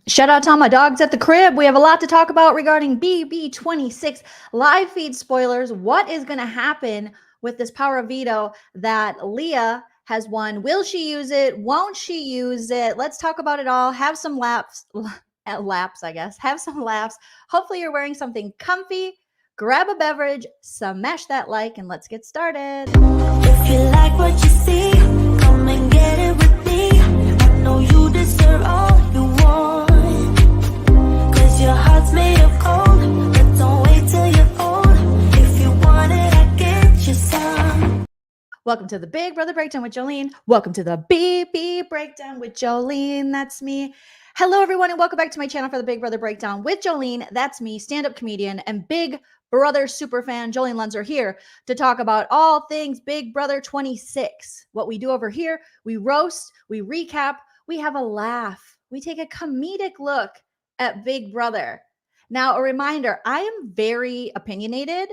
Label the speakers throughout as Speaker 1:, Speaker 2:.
Speaker 1: Shout out to all my dogs at the crib. We have a lot to talk about regarding BB26 live feed spoilers. What is going to happen with this power of veto that Leah has won? Will she use it? Won't she use it? Let's talk about it all. Have some laps, I guess. Have some laughs. Hopefully you're wearing something comfy. Grab a beverage, smash that like, and let's get started.
Speaker 2: If you like what you see, come and get it with me. I know you deserve all you want. Your heart's made of gold, but don't wait till you're old. If you want it, I get you some.
Speaker 1: Welcome to the Big Brother Breakdown with Joleen. Welcome to the BB Breakdown with Joleen. That's me. Hello, everyone, and welcome back to my channel for the Big Brother Breakdown with Joleen. That's me, stand-up comedian and Big Brother superfan Joleen Lunzer, here to talk about all things Big Brother 26. What we do over here, we roast, we recap, we have a laugh, we take a comedic look at Big Brother. Now, a reminder, I am very opinionated,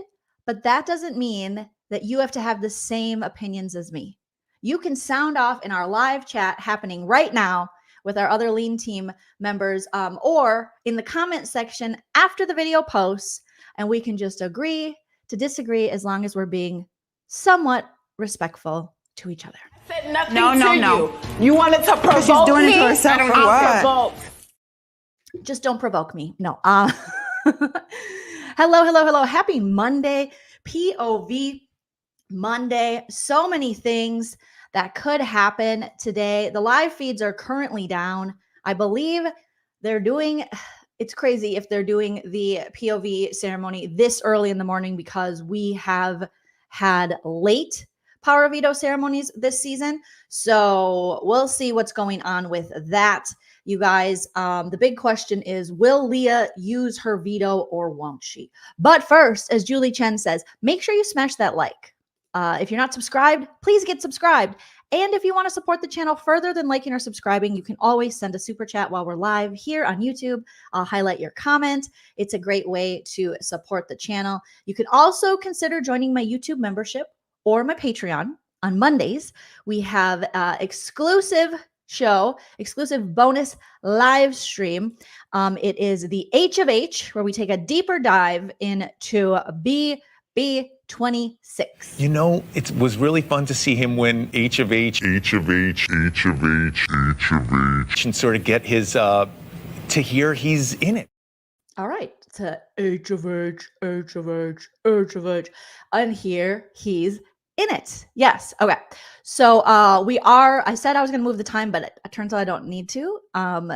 Speaker 1: but that doesn't mean that you have to have the same opinions as me. You can sound off in our live chat happening right now with our other Lean team members, or in the comment section after the video posts, and we can just agree to disagree as long as we're being somewhat respectful to each other.
Speaker 3: Said nothing to you. You wanted to provoke
Speaker 4: She's doing
Speaker 3: me.
Speaker 4: it to herself for
Speaker 3: I'll
Speaker 4: what?
Speaker 3: provoke.
Speaker 1: Just don't provoke me. No. Hello. Happy Monday. POV Monday. So many things that could happen today. The live feeds are currently down. I believe they're doing, it's crazy if they're doing the POV ceremony this early in the morning because we have had late Power Veto ceremonies this season. So we'll see what's going on with that. You guys, the big question is, will Leah use her veto or won't she? But first, as Julie Chen says, make sure you smash that like. If you're not subscribed, please get subscribed. And if you want to support the channel further than liking or subscribing, you can always send a super chat while we're live here on YouTube. I'll highlight your comment. It's a great way to support the channel. You can also consider joining my YouTube membership or my Patreon. On Mondays, we have exclusive bonus live stream. It is the H of H, where we take a deeper dive into BB26.
Speaker 5: You know, it was really fun to see him win H of H, and sort of get his, to hear he's in it.
Speaker 1: All right, to H of H. And here he's in it. Yes. Okay. So I said I was going to move the time, but it turns out I don't need to. I'm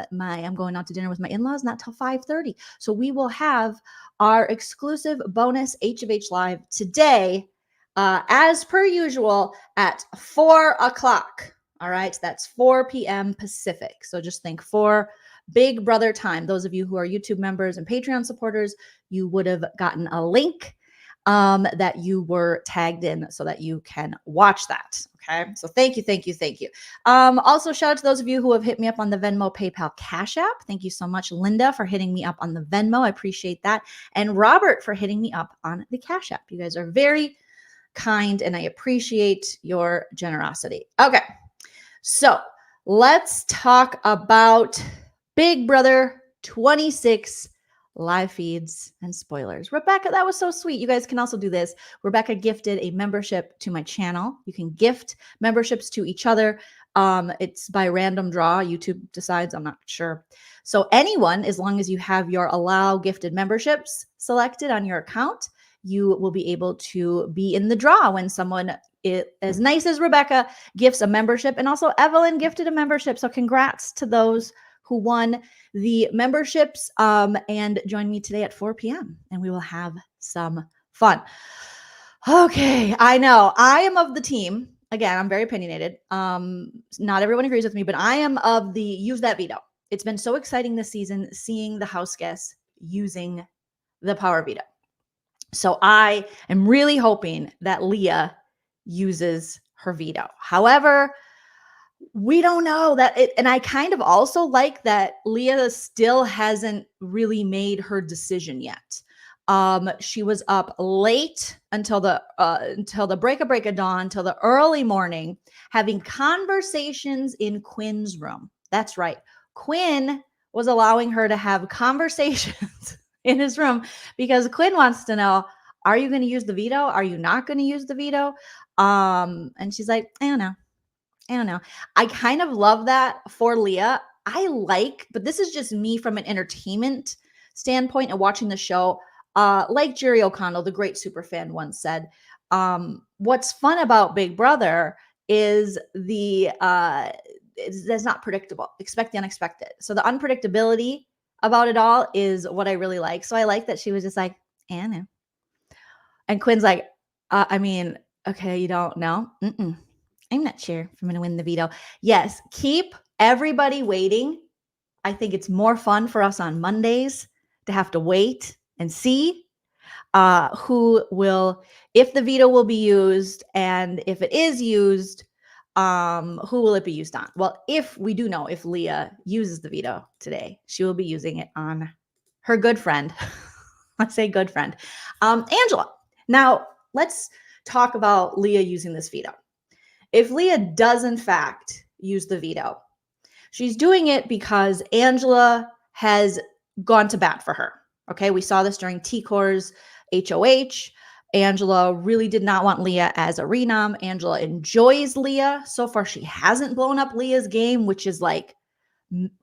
Speaker 1: going out to dinner with my in-laws, not till 5:30. So we will have our exclusive bonus H of H live today, as per usual, at 4 o'clock. All right. That's 4 p.m. Pacific. So just think 4 Big Brother time. Those of you who are YouTube members and Patreon supporters, you would have gotten a link that you were tagged in so that you can watch that. Okay. So thank you. Also shout out to those of you who have hit me up on the Venmo, PayPal, Cash App. Thank you so much, Linda, for hitting me up on the Venmo. I appreciate that. And Robert for hitting me up on the Cash App. You guys are very kind and I appreciate your generosity. Okay. So let's talk about Big Brother 26 live feeds and spoilers. Rebecca, that was so sweet. You guys can also do this. Rebecca gifted a membership to my channel. You can gift memberships to each other. It's by random draw. YouTube decides. I'm not sure. So anyone, as long as you have your allow gifted memberships selected on your account, you will be able to be in the draw when someone as nice as Rebecca gifts a membership. And also Evelyn gifted a membership. So congrats to those who won the memberships, and join me today at 4 p.m. and we will have some fun. Okay, I know I am of the team. Again, I'm very opinionated. Not everyone agrees with me, but I am of the use that veto. It's been so exciting this season seeing the house guests using the power veto. So I am really hoping that Leah uses her veto. However, we don't know that it, and I kind of also like that Leah still hasn't really made her decision yet. She was up late until the break of dawn, till the early morning, having conversations in Quinn's room. That's right. Quinn was allowing her to have conversations in his room because Quinn wants to know, are you going to use the veto? Are you not going to use the veto? And she's like, I don't know. I kind of love that for Leah. But this is just me from an entertainment standpoint and watching the show. Like Jerry O'Connell, the great superfan, once said, what's fun about Big Brother is that's not predictable. Expect the unexpected. So the unpredictability about it all is what I really like. So I like that she was just like, I know. And Quinn's like, okay, you don't know? I'm not sure if I'm going to win the veto. Yes, keep everybody waiting. I think it's more fun for us on Mondays to have to wait and see who will, if the veto will be used, and if it is used, who will it be used on? Well, if we do know if Leah uses the veto today, she will be using it on her good friend. I say good friend, Angela. Now, let's talk about Leah using this veto. If Leah does, in fact, use the veto, she's doing it because Angela has gone to bat for her. Okay, we saw this during T-Core's HOH. Angela really did not want Leah as a renom. Angela enjoys Leah. So far, she hasn't blown up Leah's game, which is like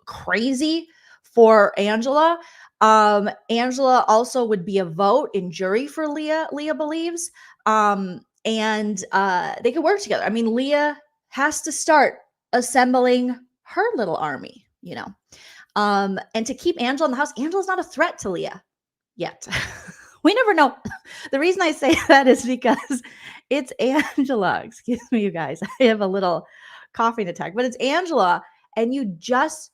Speaker 1: crazy for Angela. Angela also would be a vote in jury for Leah believes. And they could work together. I mean, Leah has to start assembling her little army, you know. And to keep Angela in the house, Angela's not a threat to Leah yet. We never know. The reason I say that is because it's Angela. Excuse me, you guys. I have a little coughing attack, but it's Angela, and you just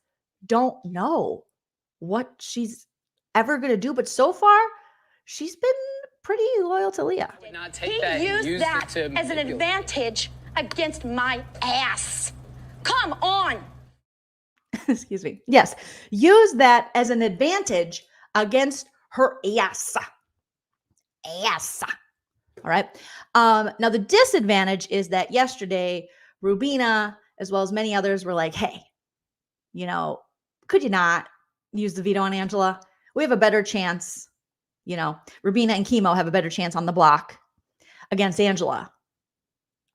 Speaker 1: don't know what she's ever going to do. But so far, she's been pretty loyal to Leah.
Speaker 4: He used that as an advantage against my ass. Come on.
Speaker 1: Excuse me. Yes. Use that as an advantage against her ass. Ass. All right. Now the disadvantage is that yesterday, Rubina, as well as many others, were like, hey, you know, could you not use the veto on Angela? We have a better chance. You know, Rubina and Chemo have a better chance on the block against Angela.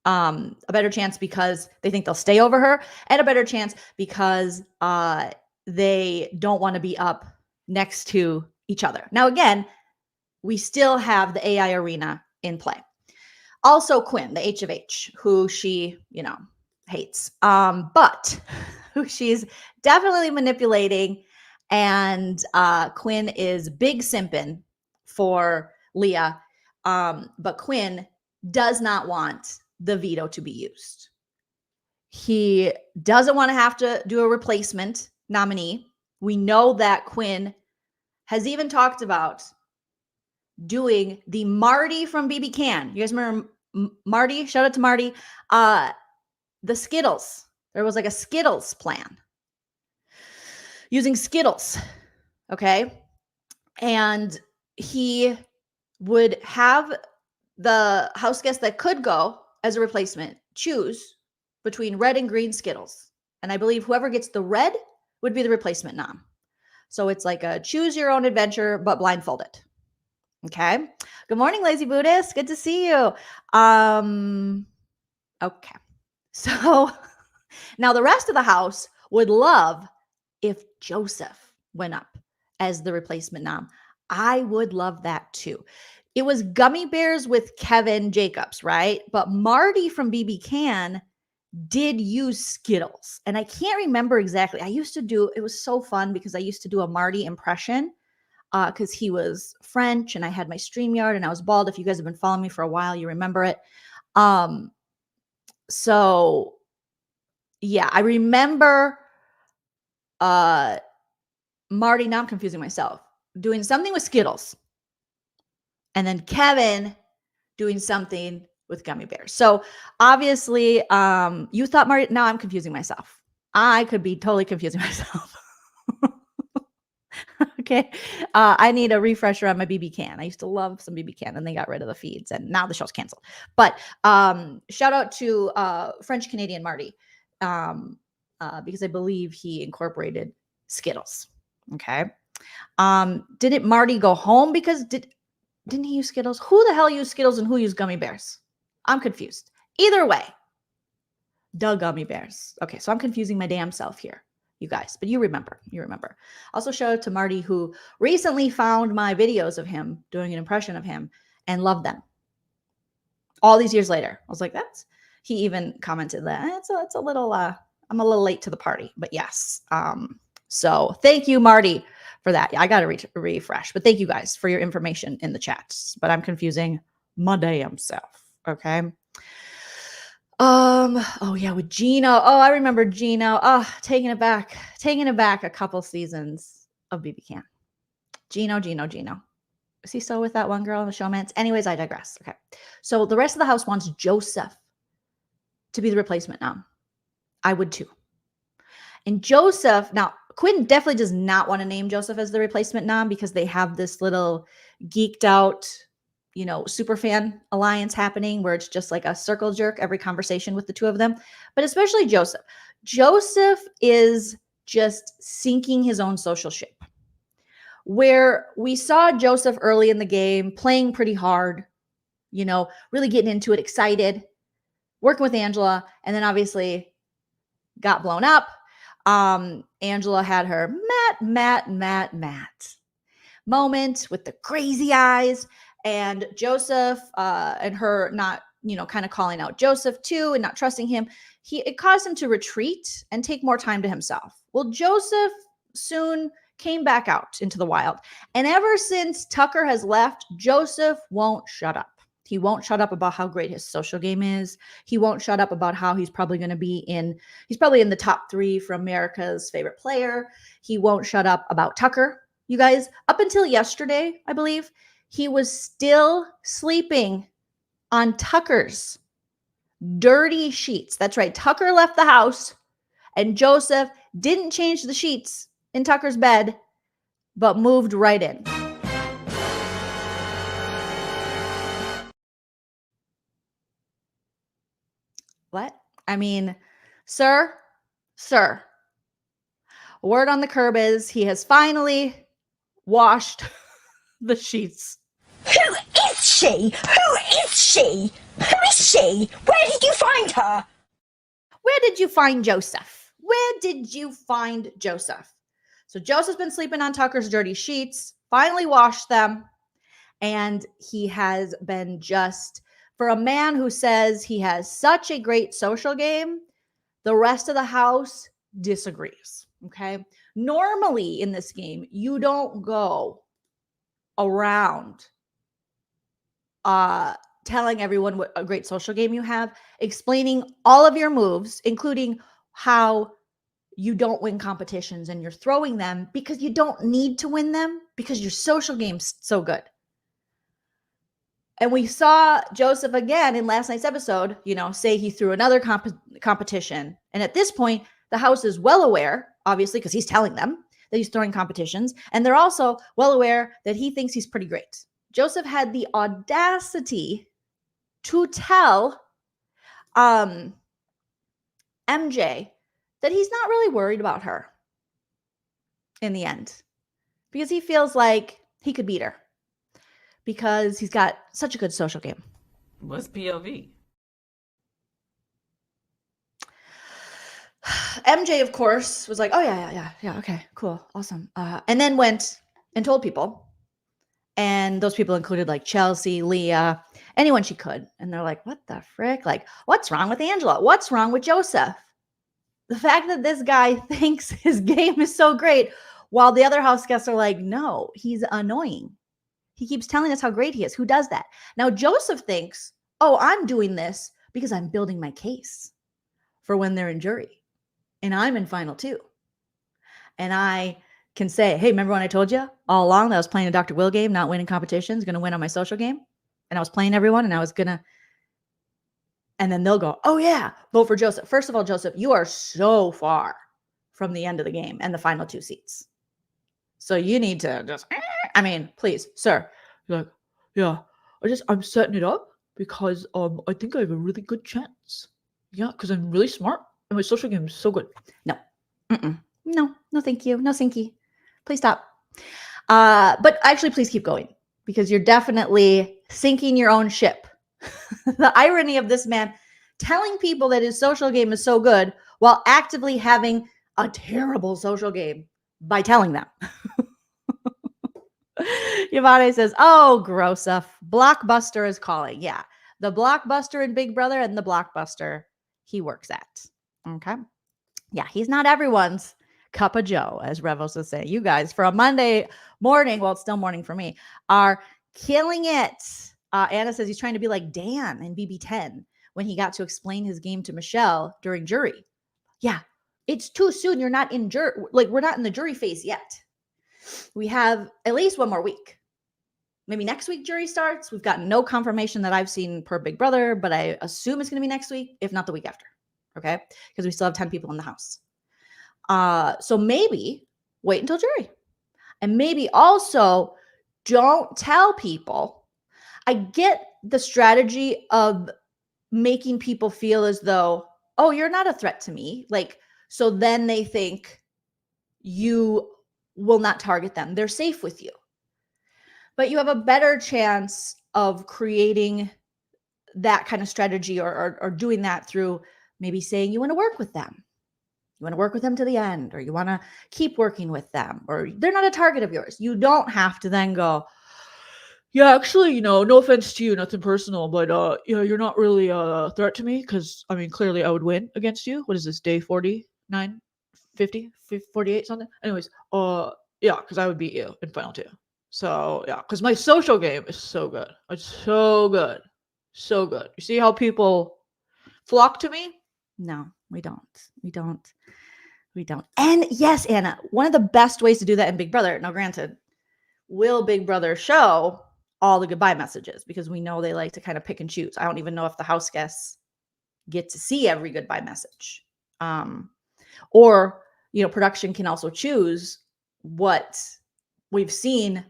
Speaker 1: A better chance because they think they'll stay over her, and a better chance because they don't want to be up next to each other. Now, again, we still have the AI arena in play. Also, Quinn, the H of H, who she, you know, hates, but who she's definitely manipulating. And Quinn is big simping for Leah. But Quinn does not want the veto to be used. He doesn't want to have to do a replacement nominee. We know that Quinn has even talked about doing the Marty from BB Can. You guys remember Marty? Shout out to Marty. The Skittles. There was like a Skittles plan. Using Skittles. Okay. And he would have the house guest that could go as a replacement choose between red and green Skittles. And I believe whoever gets the red would be the replacement nom. So it's like a choose your own adventure, but blindfolded. Okay. Good morning, Lazy Buddhist. Good to see you. Okay. So now the rest of the house would love if Joseph went up as the replacement nom. I would love that too. It was gummy bears with Kevin Jacobs, right? But Marty from BB Can did use Skittles. And I can't remember exactly. It was so fun because I used to do a Marty impression because he was French and I had my StreamYard and I was bald. If you guys have been following me for a while, you remember it. So yeah, I remember Marty, now I'm confusing myself, doing something with Skittles. And then Kevin doing something with gummy bears. So obviously, you thought Marty, now I'm confusing myself. I could be totally confusing myself. Okay. I need a refresher on my BB Can. I used to love some BB Can and they got rid of the feeds and now the show's canceled. But shout out to French Canadian Marty because I believe he incorporated Skittles. Okay. Didn't Marty go home because didn't he use Skittles? Who the hell used Skittles and who used gummy bears? I'm confused. Either way, the gummy bears. Okay, so I'm confusing my damn self here, you guys, but you remember. Also, shout out to Marty, who recently found my videos of him doing an impression of him and loved them. All these years later, I was like, he even commented that it's a little, I'm a little late to the party, but yes. So thank you, Marty, for that. Yeah, I got to refresh, but thank you guys for your information in the chats, but I'm confusing my damn self. Okay. Oh yeah, with Gino. Oh, I remember Gino. Oh, taking it back a couple seasons of BB Can. Gino. Is he still with that one girl in the showmance? Anyways, I digress. Okay. So the rest of the house wants Joseph to be the replacement now. I would too. And Joseph, now Quinn definitely does not want to name Joseph as the replacement now because they have this little geeked out, super fan alliance happening where it's just like a circle jerk every conversation with the two of them. But especially Joseph. Joseph is just sinking his own social ship. Where we saw Joseph early in the game playing pretty hard, really getting into it, excited, working with Angela, and then obviously got blown up. Angela had her Matt moment with the crazy eyes, and Joseph and her not, kind of calling out Joseph too and not trusting him. It caused him to retreat and take more time to himself. Well, Joseph soon came back out into the wild. And ever since Tucker has left, Joseph won't shut up. He won't shut up about how great his social game is. He won't shut up about how he's probably in the top 3 for America's favorite player. He won't shut up about Tucker. You guys, up until yesterday, I believe, he was still sleeping on Tucker's dirty sheets. That's right. Tucker left the house and Joseph didn't change the sheets in Tucker's bed, but moved right in. What? I mean, sir, word on the curb is he has finally washed the sheets.
Speaker 2: Who is she? Who is she? Who is she? Where did you find her?
Speaker 1: Where did you find Joseph? So Joseph's been sleeping on Tucker's dirty sheets, finally washed them, and he has been just, for a man who says he has such a great social game, the rest of the house disagrees, okay? Normally in this game, you don't go around telling everyone what a great social game you have, explaining all of your moves, including how you don't win competitions and you're throwing them because you don't need to win them because your social game's so good. And we saw Joseph again in last night's episode, say he threw another competition. And at this point, the house is well aware, obviously, because he's telling them that he's throwing competitions. And they're also well aware that he thinks he's pretty great. Joseph had the audacity to tell MJ that he's not really worried about her in the end because he feels like he could beat her because he's got such a good social game.
Speaker 6: What's POV?
Speaker 1: MJ, of course, was like, oh, yeah, okay, cool, awesome. And then went and told people. And those people included like Chelsea, Leah, anyone she could. And they're like, what the frick? Like, what's wrong with Angela? What's wrong with Joseph? The fact that this guy thinks his game is so great, while the other house guests are like, no, he's annoying. He keeps telling us how great he is. Who does that? Now, Joseph thinks, oh, I'm doing this because I'm building my case for when they're in jury. And I'm in final 2. And I can say, hey, remember when I told you all along that I was playing a Dr. Will game, not winning competitions, going to win on my social game? And I was playing everyone and I was going to. And then they'll go, oh, yeah, vote for Joseph. First of all, Joseph, you are so far from the end of the game and the final 2 seats. So you need to just, please, sir. You're like, yeah, I'm setting it up because I think I have a really good chance. Yeah, because I'm really smart and my social game is so good. No, no, thank you. No, thank you. Please stop. But actually, please keep going because you're definitely sinking your own ship. The irony of this man telling people that his social game is so good while actively having a terrible social game by telling them. Yvonne says, oh, gross up. Blockbuster is calling. Yeah. The Blockbuster in Big Brother and the Blockbuster he works at. Okay. Yeah. He's not everyone's cup of joe, as Revos is saying. You guys, for a Monday morning, well, it's still morning for me, are killing it. Anna says he's trying to be like Dan in BB10 when he got to explain his game to Michelle during jury. Yeah. It's too soon. You're not in jury. Like, we're not in the jury phase yet. We have at least one more week. Maybe next week jury starts. We've got no confirmation that I've seen per Big Brother, but I assume it's going to be next week, if not the week after. Okay. Because we still have 10 people in the house. So maybe wait until jury. And maybe also don't tell people. I get the strategy of making people feel as though, oh, you're not a threat to me. Like, so then they think you will not target them. They're safe with you. But you have a better chance of creating that kind of strategy or doing that through maybe saying you want to work with them. You want to work with them to the end, or you want to keep working with them, or they're not a target of yours. You don't have to then go, yeah, actually, no offense to you, nothing personal, but you're not really a threat to me because, I mean, clearly I would win against you. What is this, day 49, 50, 48, something? Anyways, yeah, because I would beat you in final 2. So, yeah, because my social game is so good. It's so good. So good. You see how people flock to me? No, we don't. We don't. And yes, Anna, one of the best ways to do that in Big Brother, now granted, will Big Brother show all the goodbye messages? Because we know they like to kind of pick and choose. I don't even know if the house guests get to see every goodbye message. Or, production can also choose what we've seen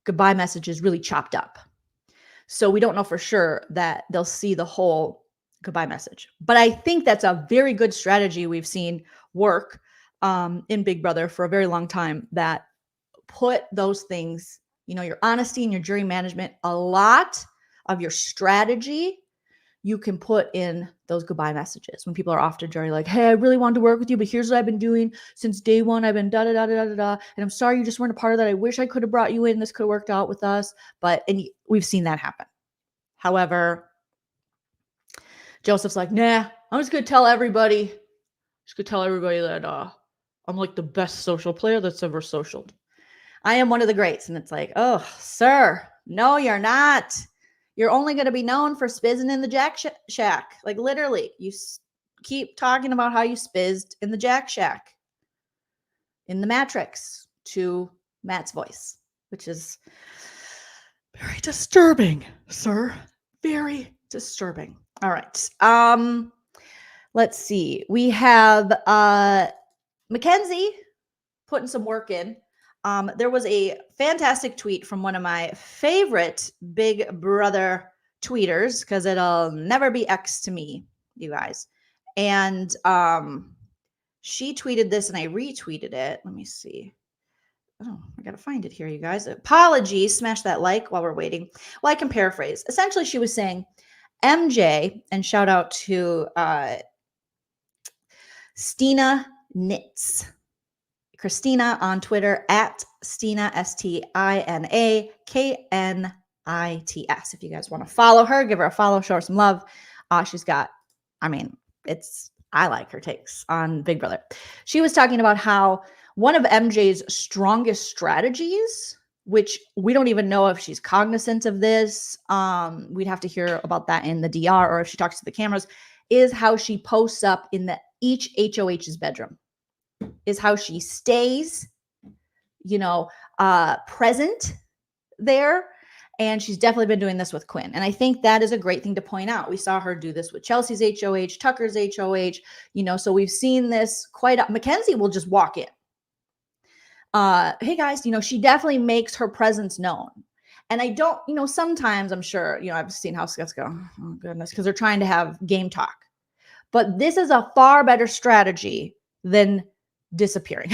Speaker 1: goodbye messages really chopped up. So we don't know for sure that they'll see the whole goodbye message. But I think that's a very good strategy we've seen work in Big Brother for a very long time, that put those things, your honesty and your jury management, a lot of your strategy you can put in those goodbye messages. When people are off to jury, like, hey, I really wanted to work with you, but here's what I've been doing since day one. I've been da-da-da-da-da-da. And I'm sorry you just weren't a part of that. I wish I could have brought you in. This could have worked out with us. And we've seen that happen. However, Joseph's like, nah, I'm just going to tell everybody. That I'm like the best social player that's ever socialed. I am one of the greats. And it's like, oh, sir, no, you're not. You're only going to be known for spizzing in the Jack Shack. Like, literally, you keep talking about how you spizzed in the Jack Shack in the Matrix to Matt's voice, which is very disturbing, sir. Very disturbing. All right. Let's see. We have McKenzie putting some work in. There was a fantastic tweet from one of my favorite Big Brother tweeters, because it'll never be X to me, you guys. And she tweeted this and I retweeted it. Let me see. Oh, I got to find it here, you guys. Apologies. Smash that like while we're waiting. Well, I can paraphrase. Essentially, she was saying, MJ, and shout out to Stina Knits. Christina on Twitter at Stina, STINAKNITS. If you guys want to follow her, give her a follow, show her some love. She's got, I like her takes on Big Brother. She was talking about how one of MJ's strongest strategies, which we don't even know if she's cognizant of this, we'd have to hear about that in the DR, or if she talks to the cameras, is how she posts up in each HOH's bedroom. Is how she stays, present there. And she's definitely been doing this with Quinn. And I think that is a great thing to point out. We saw her do this with Chelsea's HOH, Tucker's HOH, so we've seen this quite up. McKenzie will just walk in. Hey guys, she definitely makes her presence known. And I don't, sometimes I'm sure, I've seen house guests go, oh goodness, because they're trying to have game talk. But this is a far better strategy than disappearing.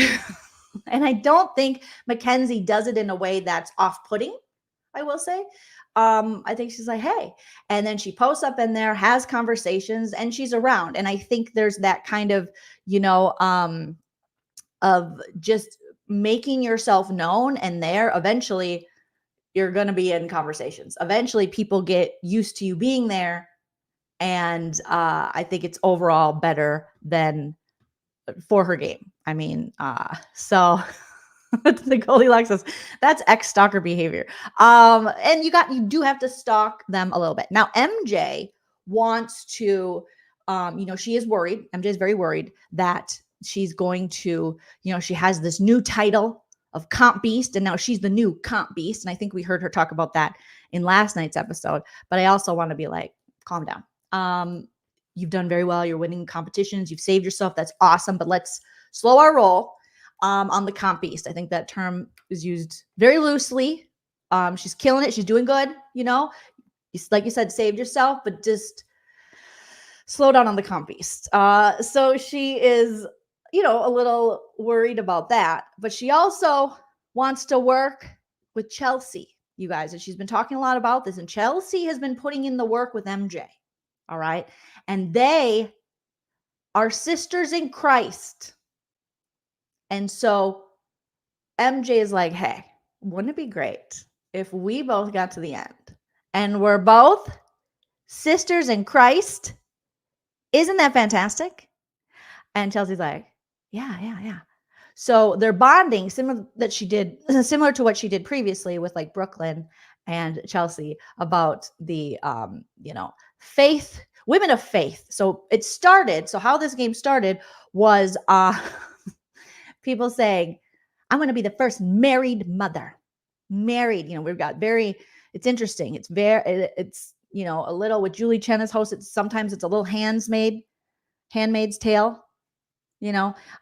Speaker 1: And I don't think McKenzie does it in a way that's off-putting, I will say. I think she's like, hey, and then she posts up in there, has conversations, and she's around. And I think there's that kind of, of just making yourself known, and there eventually you're going to be in conversations. Eventually people get used to you being there. And I think it's overall better than for her game. I mean, so the Goldilocks says that's ex-stalker behavior. And you do have to stalk them a little bit. Now, MJ wants to, she is worried. MJ is very worried that she's going to, she has this new title of Comp Beast, and now she's the new Comp Beast. And I think we heard her talk about that in last night's episode. But I also want to be like, calm down. You've done very well. You're winning competitions. You've saved yourself. That's awesome. But let's slow our roll on the Comp Beast. I think that term is used very loosely. She's killing it. She's doing good. Like you said, saved yourself, but just slow down on the Comp Beast. So she is, a little worried about that. But she also wants to work with Chelsea, you guys. And she's been talking a lot about this. And Chelsea has been putting in the work with MJ. All right. And they are sisters in Christ. And so MJ is like, hey, wouldn't it be great if we both got to the end and we're both sisters in Christ? Isn't that fantastic? And Chelsea's like, yeah. So they're bonding similar to what she did previously with like Brooklyn and Chelsea about the, faith, women of faith. So how this game started was people saying, I'm going to be the first married mother. Married, we've got it's interesting. It's a little with Julie Chen as host. Sometimes it's a little Handmaid's Tale,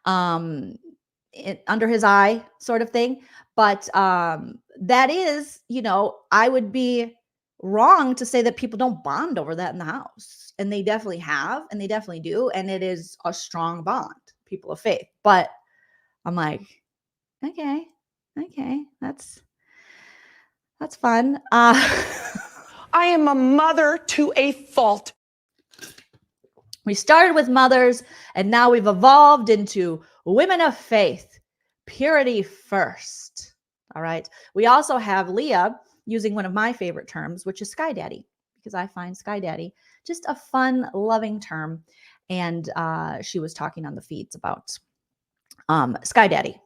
Speaker 1: under his eye sort of thing. But that is, I would be wrong to say that people don't bond over that in the house. And they definitely have, and they definitely do. And it is a strong bond, people of faith. But I'm like, okay, that's fun.
Speaker 3: I am a mother to a fault.
Speaker 1: We started with mothers, and now we've evolved into women of faith. Purity first. All right. We also have Leah using one of my favorite terms, which is Sky Daddy, because I find Sky Daddy just a fun, loving term. And she was talking on the feeds about Sky Daddy,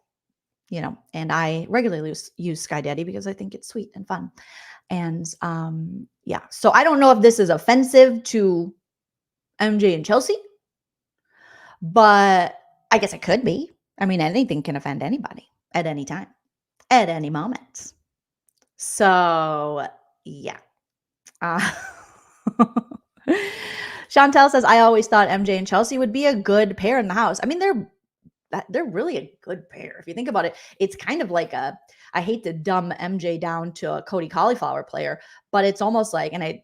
Speaker 1: and I regularly use Sky Daddy because I think it's sweet and fun. And so I don't know if this is offensive to MJ and Chelsea, but I guess it could be. I mean, anything can offend anybody at any time, at any moment. So, yeah. Chantel says, I always thought MJ and Chelsea would be a good pair in the house. I mean, they're really a good pair. If you think about it, it's kind of like I hate to dumb MJ down to a Cody Cauliflower player, but it's almost like, and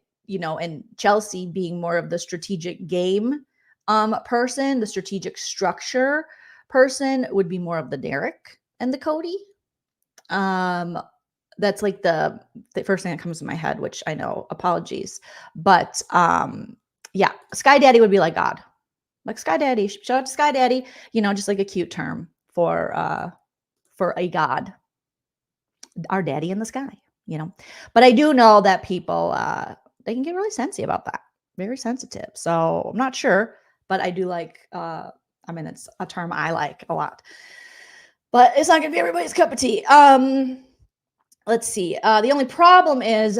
Speaker 1: Chelsea being more of the strategic game person, the strategic structure person would be more of the Derek and the Cody. That's like the first thing that comes to my head, which I know, apologies. But Sky Daddy would be like God. Like Sky Daddy. Shout out to Sky Daddy. Just like a cute term for a God. Our daddy in the sky, But I do know that people they can get really sensitive about that. Very sensitive. So I'm not sure, but I do like it's a term I like a lot. But it's not gonna be everybody's cup of tea. Let's see. The only problem is,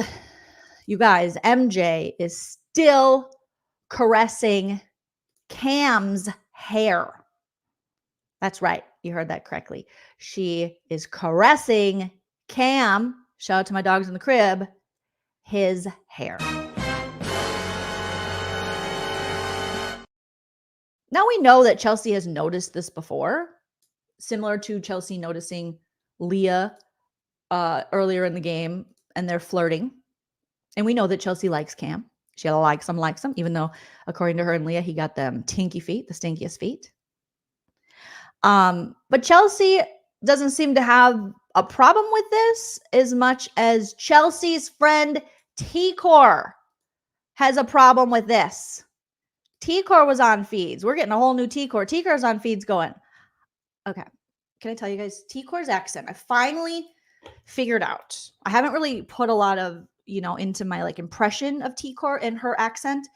Speaker 1: you guys, MJ is still caressing Cam's hair. That's right. You heard that correctly. She is caressing Cam. Shout out to my dogs in the crib. His hair. Now we know that Chelsea has noticed this before, similar to Chelsea noticing Leah earlier in the game, and they're flirting. And we know that Chelsea likes Cam. She likes him, even though, according to her and Leah, he got them tinky feet, the stinkiest feet. But Chelsea doesn't seem to have a problem with this as much as Chelsea's friend T-Core has a problem with this. T-Core was on feeds. We're getting a whole new T-Core. T-Core's on feeds going, okay, can I tell you guys, T-Core's accent, I finally figured out. I haven't really put a lot of, into my like impression of T-Core and her accent.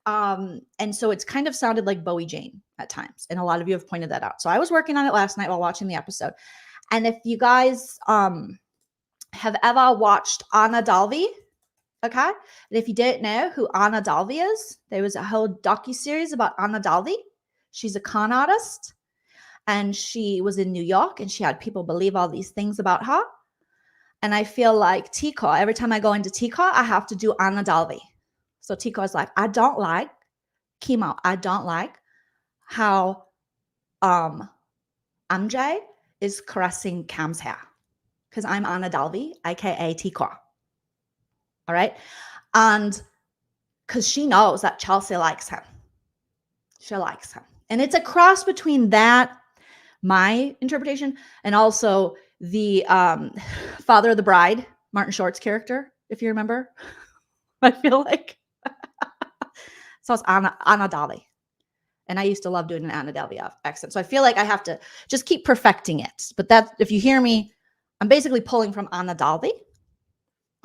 Speaker 1: And so it's kind of sounded like Bowie Jane at times. And a lot of you have pointed that out. So I was working on it last night while watching the episode. And if you guys have ever watched Anna Dalvi, okay? And if you didn't know who Anna Dalvi is, there was a whole docuseries about Anna Dalvi. She's a con artist. And she was in New York and she had people believe all these things about her. And I feel like T-Core, every time I go into T-Core, I have to do Anna Dalvi. So T-Core's like, I don't like chemo. I don't like how MJ is caressing Cam's hair. Because I'm Anna Dalvi, aka T-Core. All right. And because she knows that Chelsea likes him. She likes him. And it's a cross between that, my interpretation, and also the father of the bride, Martin Short's character, if you remember. I feel like. So it's Anna Dalvi. And I used to love doing an Anna Dalvi accent. So I feel like I have to just keep perfecting it. But that, if you hear me, I'm basically pulling from Anna Dalvi.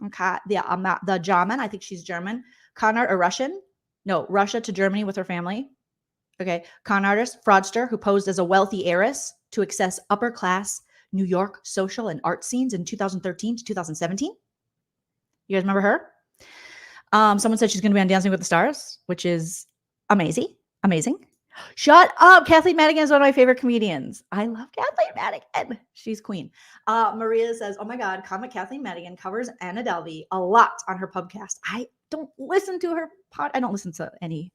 Speaker 1: Okay. The German, I think she's German. Con art or Russian? No, Russia to Germany with her family. Okay. Con artist, fraudster who posed as a wealthy heiress to access upper class New York social and art scenes in 2013 to 2017. You guys remember her? Someone said she's going to be on Dancing with the Stars, which is amazing. Shut up. Kathleen Madigan is one of my favorite comedians. I love Kathleen Madigan. She's queen. Maria says, oh my God, comic Kathleen Madigan covers Anna Dalvi a lot on her podcast. I don't listen to her I don't listen to any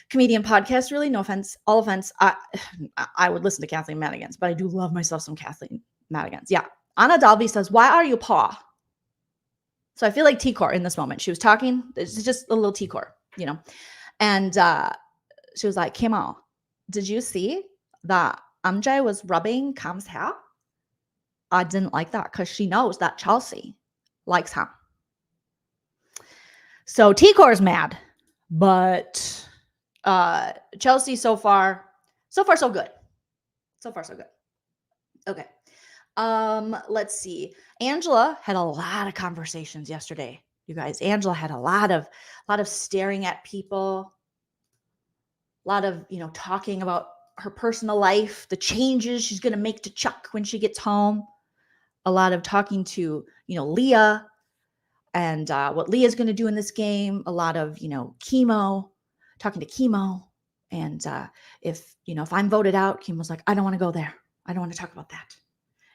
Speaker 1: comedian podcast, really. No offense. All offense. I would listen to Kathleen Madigan's, but I do love myself some Kathleen Madigan's. Yeah. Anna Dalvi says, why are you poor? So I feel like T-Core in this moment. She was talking. It's just a little T-Core, And she was like, Kim, did you see that MJ was rubbing Cam's hair? I didn't like that because she knows that Chelsea likes him. So T-Core's mad. But Chelsea so far so good. So far, so good. Okay. Let's see. Angela had a lot of conversations yesterday, you guys. Angela had a lot of staring at people, a lot of, talking about her personal life, the changes she's going to make to Chuck when she gets home, a lot of talking to, Leah and what Leah's going to do in this game, a lot of, Chemo, talking to Chemo. And if I'm voted out, Chemo's like, I don't want to go there. I don't want to talk about that.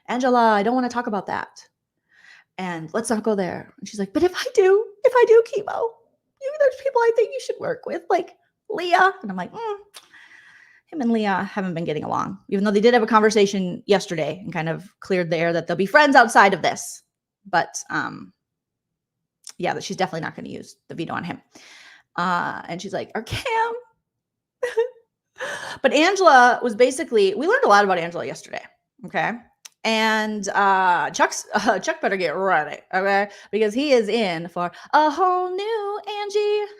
Speaker 1: Angela, I don't want to talk about that. And let's not go there. And she's like, but if I do, Chemo, there's people I think you should work with, like Leah. And I'm like, him and Leah haven't been getting along, even though they did have a conversation yesterday and kind of cleared the air that they'll be friends outside of this. But yeah, that she's definitely not going to use the veto on him. And she's like, or Cam. But Angela was basically, we learned a lot about Angela yesterday. Okay. And Chuck better get ready, okay? Because he is in for a whole new Angie,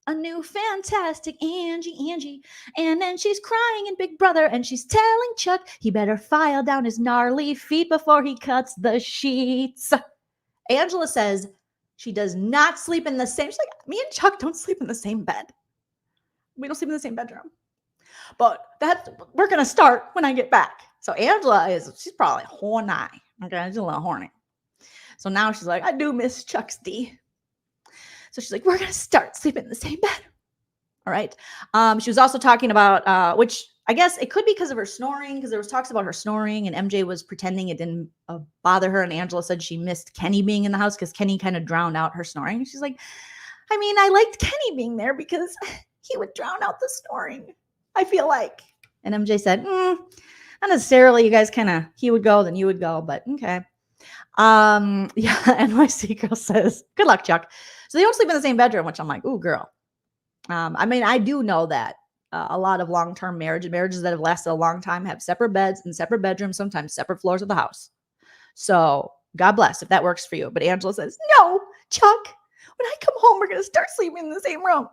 Speaker 1: a new fantastic Angie. And then she's crying in Big Brother, and she's telling Chuck he better file down his gnarly feet before he cuts the sheets. Angela says she does not sleep in the same. She's like, me and Chuck don't sleep in the same bed. We don't sleep in the same bedroom. But we're gonna start when I get back. So Angela she's probably horny. Okay, she's a little horny. So now she's like, I do miss Chuck's D. So she's like, we're gonna start sleeping in the same bed. All right. She was also talking about which I guess it could be because of her snoring, because there was talks about her snoring, and MJ was pretending it didn't bother her, and Angela said she missed Kenny being in the house because Kenny kind of drowned out her snoring. And she's like, I mean, I liked Kenny being there because he would drown out the snoring, I feel like. And MJ said, not necessarily. You guys he would go, then you would go, but okay. Yeah, NYC girl says, good luck, Chuck. So they don't sleep in the same bedroom, which I'm like, ooh, girl. I mean, I do know that a lot of long-term marriages that have lasted a long time have separate beds and separate bedrooms, sometimes separate floors of the house. So God bless if that works for you. But Angela says, no, Chuck, when I come home, we're going to start sleeping in the same room.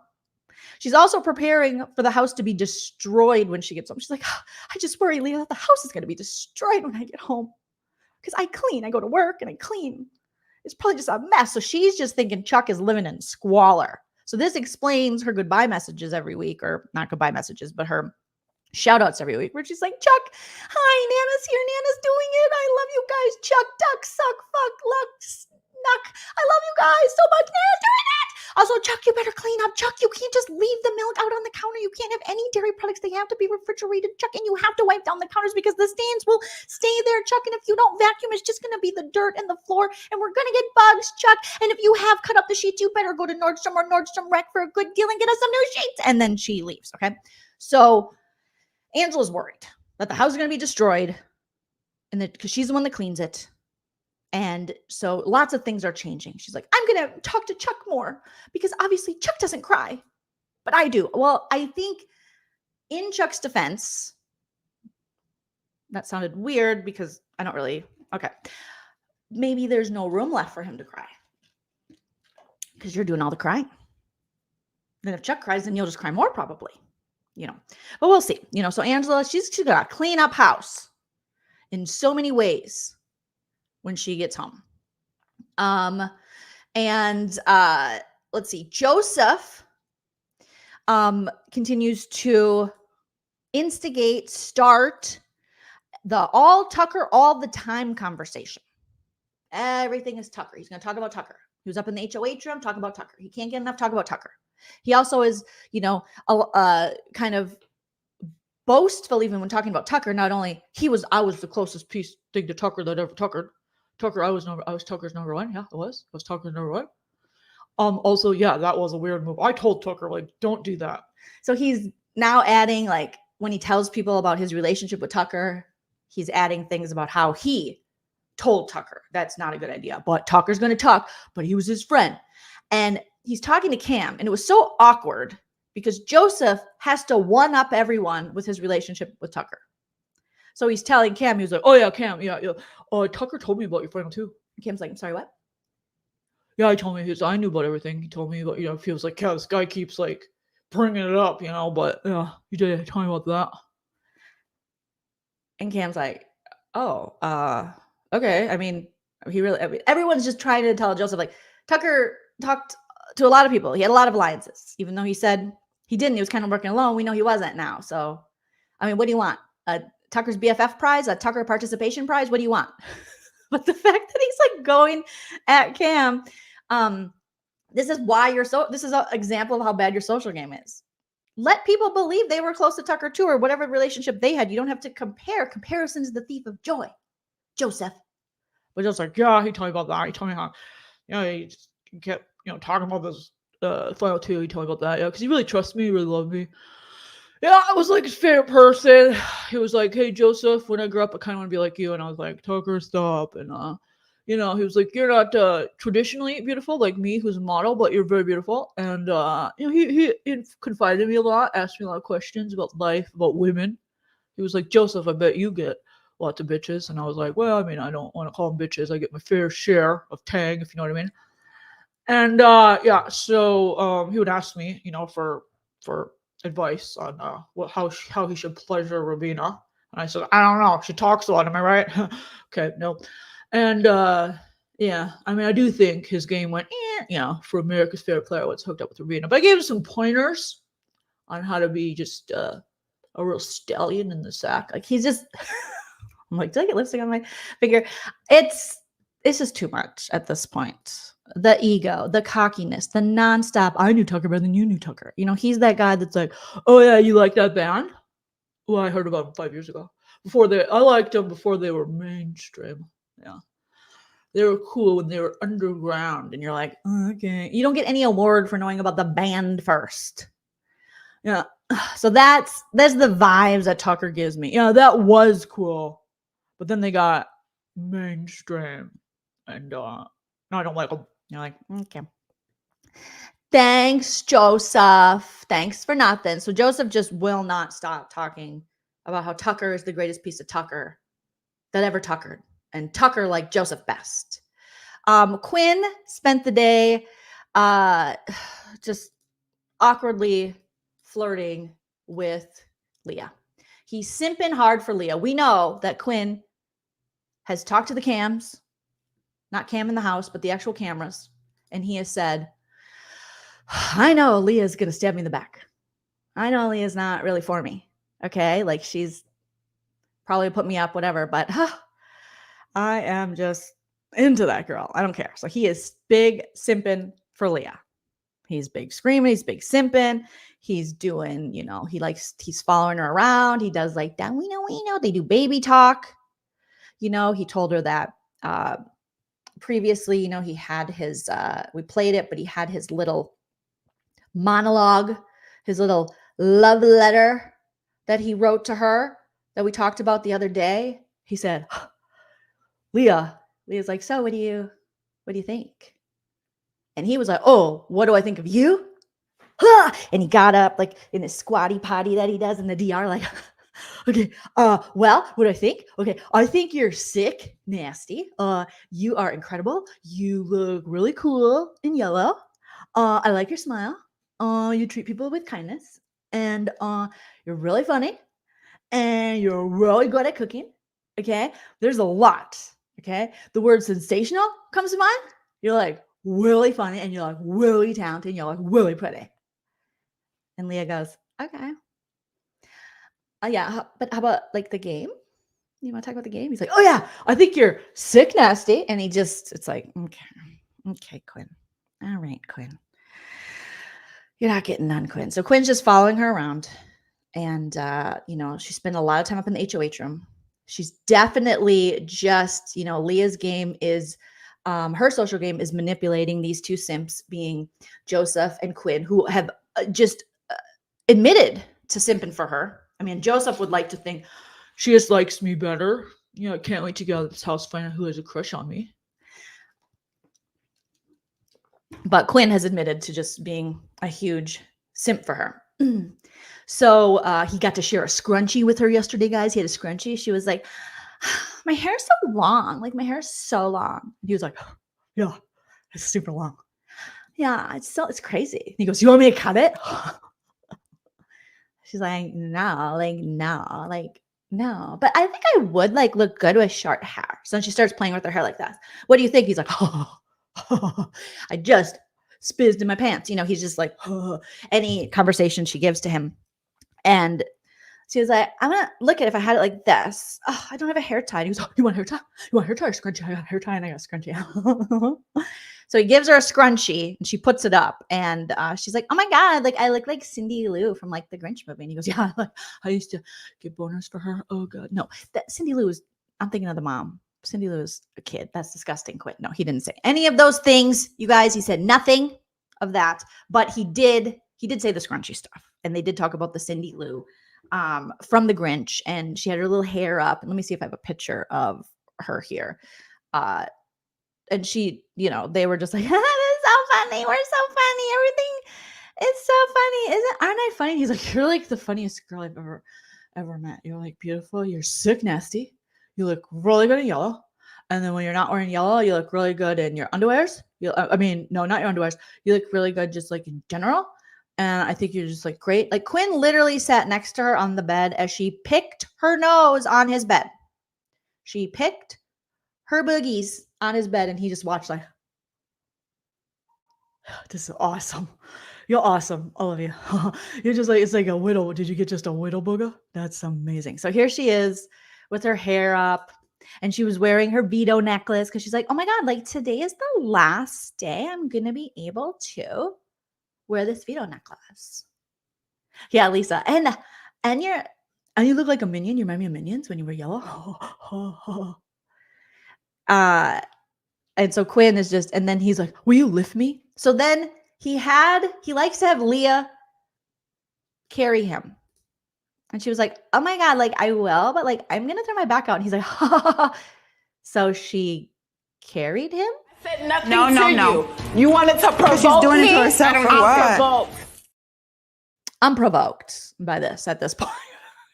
Speaker 1: She's also preparing for the house to be destroyed when she gets home. She's like, oh, I just worry, Leah, that the house is going to be destroyed when I get home. Because I clean. I go to work and I clean. It's probably just a mess. So she's just thinking Chuck is living in squalor. So this explains her goodbye messages every week, or not goodbye messages, but her shout outs every week, where she's like, Chuck, hi, Nana's here. Nana's doing it. I love you guys. Chuck, duck, suck, fuck, luck, snuck. I love you guys so much. Nana's doing it. Also, Chuck, you better clean up. Chuck, you can't just leave the milk out on the counter. You can't have any dairy products. They have to be refrigerated, Chuck, and you have to wipe down the counters because the stains will stay there, Chuck. And if you don't vacuum, it's just going to be the dirt and the floor, and we're going to get bugs, Chuck. And if you have cut up the sheets, you better go to Nordstrom or Nordstrom Rack for a good deal and get us some new sheets. And then she leaves, okay? So Angela's worried that the house is going to be destroyed, and that because she's the one that cleans it. And so lots of things are changing. She's like, I'm going to talk to Chuck more because obviously Chuck doesn't cry, but I do. Well, I think in Chuck's defense, that sounded weird because I don't really, okay. Maybe there's no room left for him to cry because you're doing all the crying. Then if Chuck cries, then you'll just cry more probably, but we'll see, so Angela, she's got to clean up house in so many ways when she gets home. Let's see, Joseph continues to start the all Tucker all the time conversation. Everything is Tucker. He's going to talk about Tucker. He was up in the HOH room, talk about Tucker. He can't get enough talk about Tucker. He also is, kind of boastful even when talking about Tucker. Not only I was the closest thing to Tucker that ever Tuckered. Tucker, I was Tucker's number one. Yeah, I was Tucker's number one. Also, yeah, that was a weird move. I told Tucker, don't do that. So he's now adding, when he tells people about his relationship with Tucker, he's adding things about how he told Tucker that's not a good idea. But Tucker's going to talk, but he was his friend. And he's talking to Cam, and it was so awkward because Joseph has to one-up everyone with his relationship with Tucker. So he's telling Cam, he was like, oh yeah, Cam, yeah. Tucker told me about your friend too. And Cam's like, I'm sorry, what? Yeah, he told me I knew about everything. He told me about, it feels like, yeah, this guy keeps bringing it up, but yeah, you did tell me about that. And Cam's like, oh, okay. I mean, everyone's just trying to tell Joseph, Tucker talked to a lot of people. He had a lot of alliances, even though he said he didn't. He was kind of working alone. We know he wasn't now. So, I mean, what do you want? Tucker's BFF prize, a Tucker participation prize. What do you want? But the fact that he's going at Cam, this is an example of how bad your social game is. Let people believe they were close to Tucker too, or whatever relationship they had. You don't have to compare. Comparison is the thief of joy. Joseph. But just yeah, he told me about that. He told me how, he kept, talking about this final two. He told me about that. Yeah, because he really trusts me. He really loved me. Yeah, I was his favorite person. He was like, hey, Joseph, when I grow up, I kind of want to be like you. And I was like, Tucker, stop. And, he was like, you're not traditionally beautiful like me, who's a model, but you're very beautiful. And, he confided in me a lot, asked me a lot of questions about life, about women. He was like, Joseph, I bet you get lots of bitches. And I was like, well, I mean, I don't want to call them bitches. I get my fair share of tang, if you know what I mean. And, so he would ask me, for advice on how he should pleasure Ravina. And I said, I don't know. She talks a lot. Am I right? Okay, no. And yeah, I mean, I do think his game went, for America's favorite player was hooked up with Ravina. But I gave him some pointers on how to be just a real stallion in the sack. He's just, I'm like, did I get lipstick on my finger? It's just too much at this point. The ego, the cockiness, the nonstop. I knew Tucker better than you knew Tucker. He's that guy that's like, oh yeah, you like that band? Well, I heard about them 5 years ago. I liked them before they were mainstream. Yeah, they were cool when they were underground. And you're like, oh, okay. You don't get any award for knowing about the band first. Yeah. So that's the vibes that Tucker gives me. Yeah, that was cool, but then they got mainstream, and no, I don't like them. You're like, okay. Thanks, Joseph. Thanks for nothing. So Joseph just will not stop talking about how Tucker is the greatest piece of Tucker that ever tuckered. And Tucker like Joseph best. Quinn spent the day just awkwardly flirting with Leah. He's simping hard for Leah. We know that Quinn has talked to the cams, not Cam in the house, but the actual cameras. And he has said, I know Leah's going to stab me in the back. I know Leah's not really for me. Okay. Like she's probably put me up, whatever, but I am just into that girl. I don't care. So he is big simping for Leah. He's big screaming. He's big simping. He's doing, he's following her around. He does like that. We know. They do baby talk. He told her that previously, he had his, we played it, but he had his little monologue, his little love letter that he wrote to her that we talked about the other day. He said, Leah's like, so what do you think? And he was like, oh, what do I think of you? And he got up like in his squatty potty that he does in the DR, like, okay, well, what do I think? Okay, I think you're sick, nasty. You are incredible. You look really cool in yellow. I like your smile. You treat people with kindness. And you're really funny. And you're really good at cooking. Okay, there's a lot. Okay, the word sensational comes to mind. You're like really funny, and you're like really talented, and you're like really pretty. And Leah goes, okay. Yeah, but how about like the game? You want to talk about the game? He's like, oh yeah, I think you're sick, nasty. And it's like, okay, Quinn. All right, Quinn. You're not getting none, Quinn. So Quinn's just following her around. And, she spent a lot of time up in the HOH room. She's definitely just, Leah's game is, her social game is manipulating these two simps, being Joseph and Quinn, who have just admitted to simping for her. I mean, Joseph would like to think she just likes me better. I can't wait to get out of this house, find out who has a crush on me. But Quinn has admitted to just being a huge simp for her. So he got to share a scrunchie with her yesterday, guys. He had a scrunchie. She was like, my hair's so long. Like, my hair's so long. And he was like, yeah, it's super long. Yeah, it's crazy. And he goes, you want me to cut it? She's like, no. But I think I would look good with short hair. So then she starts playing with her hair like that. What do you think? He's like, I just spizzed in my pants. He's just like, any conversation she gives to him. And she was like, I'm going to look at it if I had it like this. Oh, I don't have a hair tie. And he goes, oh, you want hair tie? You want hair tie or scrunchie? I got hair tie and I got a scrunchie. So he gives her a scrunchie and she puts it up. And she's like, oh my God, I look like Cindy Lou from the Grinch movie. And he goes, yeah, I used to get boners for her. Oh God. No, that Cindy Lou is, I'm thinking of the mom. Cindy Lou is a kid. That's disgusting. Quit. No, he didn't say any of those things. You guys, he said nothing of that, but he did say the scrunchy stuff. And they did talk about the Cindy Lou from the Grinch, and she had her little hair up. And let me see if I have a picture of her here. And she, they were just like, this is so funny. We're so funny. Everything is so funny. Aren't I funny? He's like, you're like the funniest girl I've ever met. You're beautiful. You're sick, nasty. You look really good in yellow. And then when you're not wearing yellow, you look really good in your underwears. No, not your underwears. You look really good just in general. And I think you're just great. Quinn literally sat next to her on the bed as she picked her nose on his bed. She picked her boogies on his bed and he just watched this is awesome. You're awesome, all of you. You're just it's like a widow. Did you get just a widow booger? That's amazing. So here she is with her hair up. And she was wearing her veto necklace because she's like, oh my God, today is the last day I'm going to be able to wear this veto necklace. Yeah, Lisa. And you look like a minion. You remind me of Minions when you were yellow. And so Quinn is just, and then he's like, will you lift me? So then he likes to have Leah carry him. And she was like, oh my God, I will, but I'm going to throw my back out. And he's like, ha ha ha. So she carried him.
Speaker 3: Said nothing
Speaker 7: No.
Speaker 3: you. You wanted to provoke
Speaker 7: she's doing it
Speaker 3: me.
Speaker 7: to herself
Speaker 3: I'm
Speaker 7: for what?
Speaker 3: provoked.
Speaker 1: I'm provoked by this at this point.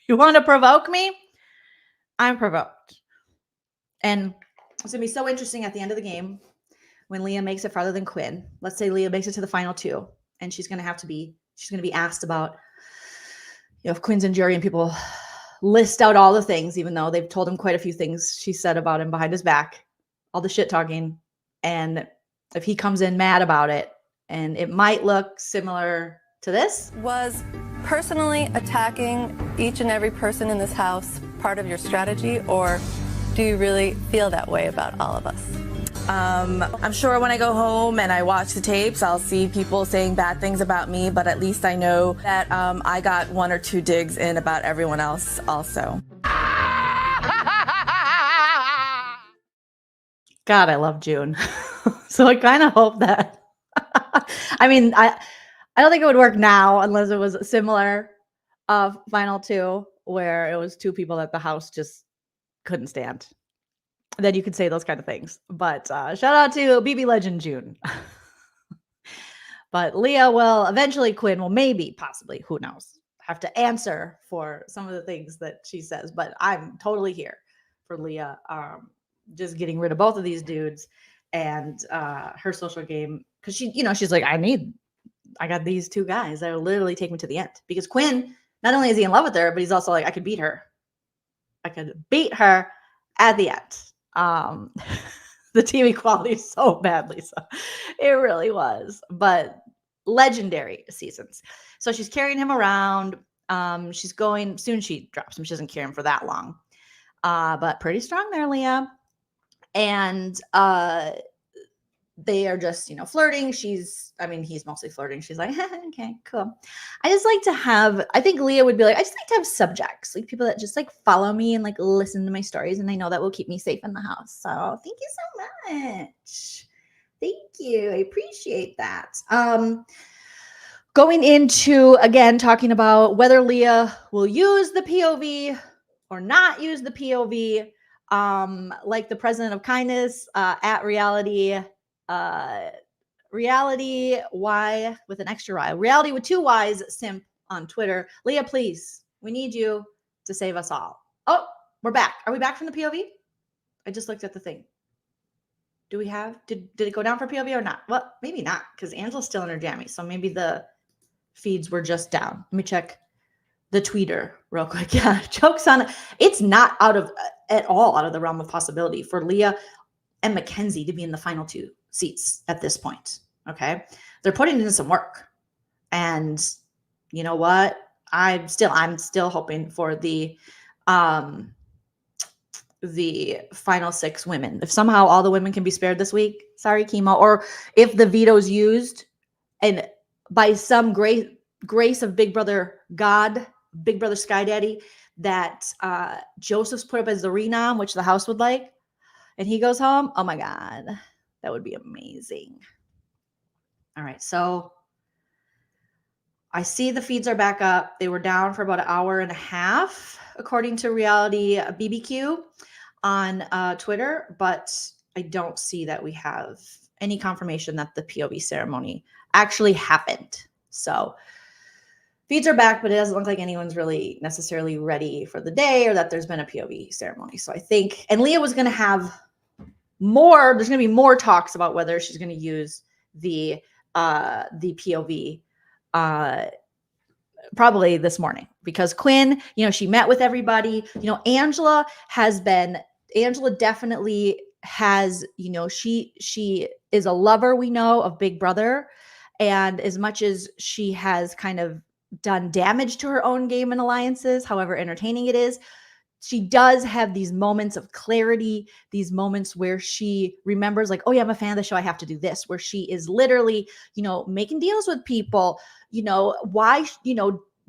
Speaker 1: You want to provoke me? I'm provoked. And it's going to be so interesting at the end of the game when Leah makes it farther than Quinn. Let's say Leah makes it to the final two, and she's going to be asked about, if Quinn's in jury and people list out all the things, even though they've told him quite a few things she said about him behind his back, all the shit talking. And if he comes in mad about it, and it might look similar to this.
Speaker 8: Was personally attacking each and every person in this house part of your strategy, or do you really feel that way about all of us?
Speaker 9: I'm sure when I go home and I watch the tapes, I'll see people saying bad things about me, but at least I know that I got 1 or 2 digs in about everyone else also.
Speaker 1: God, I love June. So I kind of hope that, I mean, I don't think it would work now unless it was similar final two where it was 2 people that the house just couldn't stand. Then you could say those kind of things. But shout out to BB Legend June. But Leah will eventually, Quinn will maybe, possibly, who knows, have to answer for some of the things that she says. But I'm totally here for Leah just getting rid of both of these dudes and her social game. Because she's like, I got these 2 guys that will literally take me to the end. Because Quinn, not only is he in love with her, but he's also like, I could beat her. I could beat her at the end. The TV quality is so bad, Lisa. It really was. But legendary seasons. So she's carrying him around. She's going, soon she drops him. She doesn't carry him for that long. But pretty strong there, Leah. And they are just, flirting. He's mostly flirting. She's like, okay, cool. I think Leah would be like, I just like to have subjects, like people that just like follow me and like listen to my stories. And I know that will keep me safe in the house. So thank you so much. Thank you. I appreciate that. Going into, again, talking about whether Leah will use the POV or not use the POV, like the president of kindness at reality Y with an extra Y. Reality with 2 Ys simp on Twitter. Leah, please, we need you to save us all. Oh, we're back. Are we back from the POV? I just looked at the thing. Do we have, did it go down for POV or not? Well, maybe not, because Angela's still in her jammies. So maybe the feeds were just down. Let me check the tweeter real quick. Yeah, jokes on it. It's not at all out of the realm of possibility for Leah and McKenzie to be in the final 2 seats at this point. Okay. They're putting in some work. And you know what? I'm still hoping for the final 6 women. If somehow all the women can be spared this week, sorry, chemo, or if the veto's used and by some grace of Big Brother God, Big Brother Sky Daddy, that Joseph's put up as the renom, which the house would like, and he goes home, oh my God, that would be amazing. All right, so I see the feeds are back up. They were down for about 1.5 hours, according to Reality BBQ on Twitter, but I don't see that we have any confirmation that the POV ceremony actually happened. So feeds are back, but it doesn't look like anyone's really necessarily ready for the day or that there's been a POV ceremony. So I think, and Leah was going to have there's going to be more talks about whether she's going to use the POV probably this morning, because Quinn, she met with everybody. Angela definitely has, she is a lover, we know, of Big Brother. And as much as she has kind of done damage to her own game and alliances, however entertaining it is, she does have these moments of clarity, these moments where she remembers like, oh yeah, I'm a fan of the show, I have to do this, where she is literally, making deals with people, why,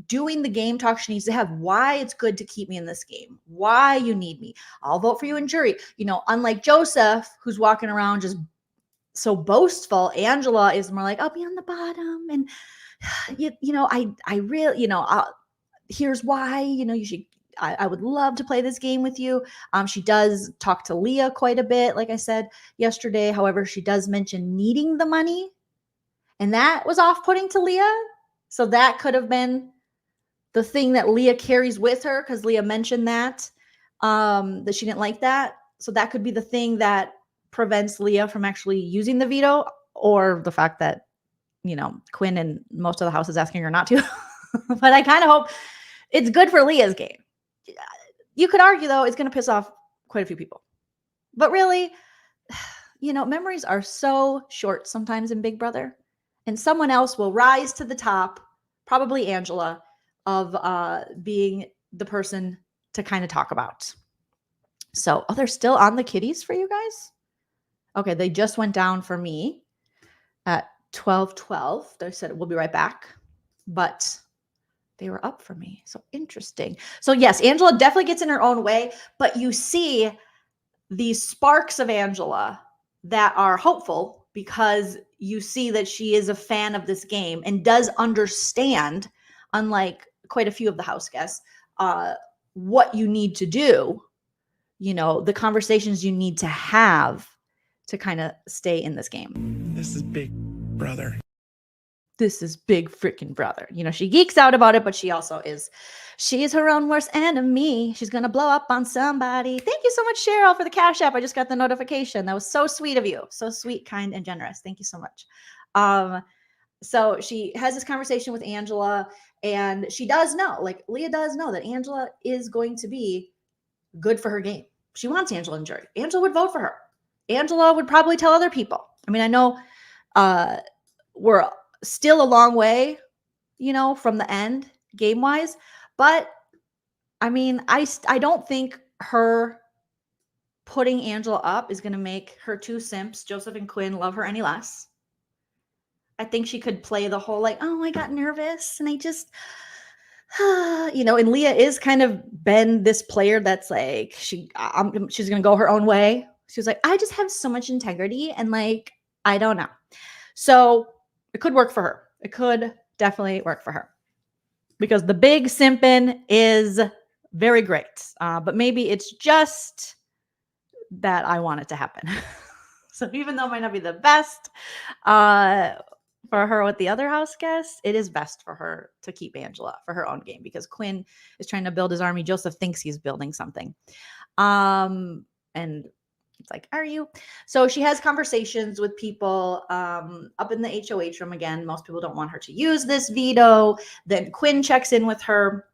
Speaker 1: doing the game talk she needs to have, why it's good to keep me in this game, why you need me. I'll vote for you in jury. Unlike Joseph, who's walking around just so boastful, Angela is more like, I'll be on the bottom. And, I really, here's why, you should, I would love to play this game with you. She does talk to Leah quite a bit, like I said yesterday. However, she does mention needing the money, and that was off-putting to Leah. So that could have been the thing that Leah carries with her, because Leah mentioned that she didn't like that. So that could be the thing that prevents Leah from actually using the veto, or the fact that, Quinn and most of the house is asking her not to. But I kind of hope it's good for Leah's game. You could argue, though, it's going to piss off quite a few people. But really, memories are so short sometimes in Big Brother. And someone else will rise to the top, probably Angela, of being the person to kind of talk about. So, they're still on the kitties for you guys? Okay, they just went down for me at 12:12. They said we'll be right back. But they were up for me. So interesting. So yes, Angela definitely gets in her own way, but you see these sparks of Angela that are hopeful, because you see that she is a fan of this game and does understand, unlike quite a few of the house guests, what you need to do, the conversations you need to have to kind of stay in this game.
Speaker 7: This is Big Brother.
Speaker 1: This is Big freaking Brother. She geeks out about it, but she also she's her own worst enemy. She's going to blow up on somebody. Thank you so much, Cheryl, for the Cash App. I just got the notification. That was so sweet of you. So sweet, kind, and generous. Thank you so much. So she has this conversation with Angela, and she does know, like Leah does know, that Angela is going to be good for her game. She wants Angela in jury. Angela would vote for her. Angela would probably tell other people. I mean, I know we're still a long way, from the end game-wise. But, I mean, I don't think her putting Angela up is going to make her two simps, Joseph and Quinn, love her any less. I think she could play the whole, like, oh, I got nervous and I just, and Leah is kind of been this player that's like, she's going to go her own way. She was like, I just have so much integrity and, like, I don't know. So it could work for her. It could definitely work for her, because the big simpin is very great. But maybe it's just that I want it to happen. So even though it might not be the best for her with the other house guests, it is best for her to keep Angela for her own game, because Quinn is trying to build his army. Joseph thinks he's building something. And it's like, are you? So she has conversations with people up in the HOH room again. Most people don't want her to use this veto. Then Quinn checks in with her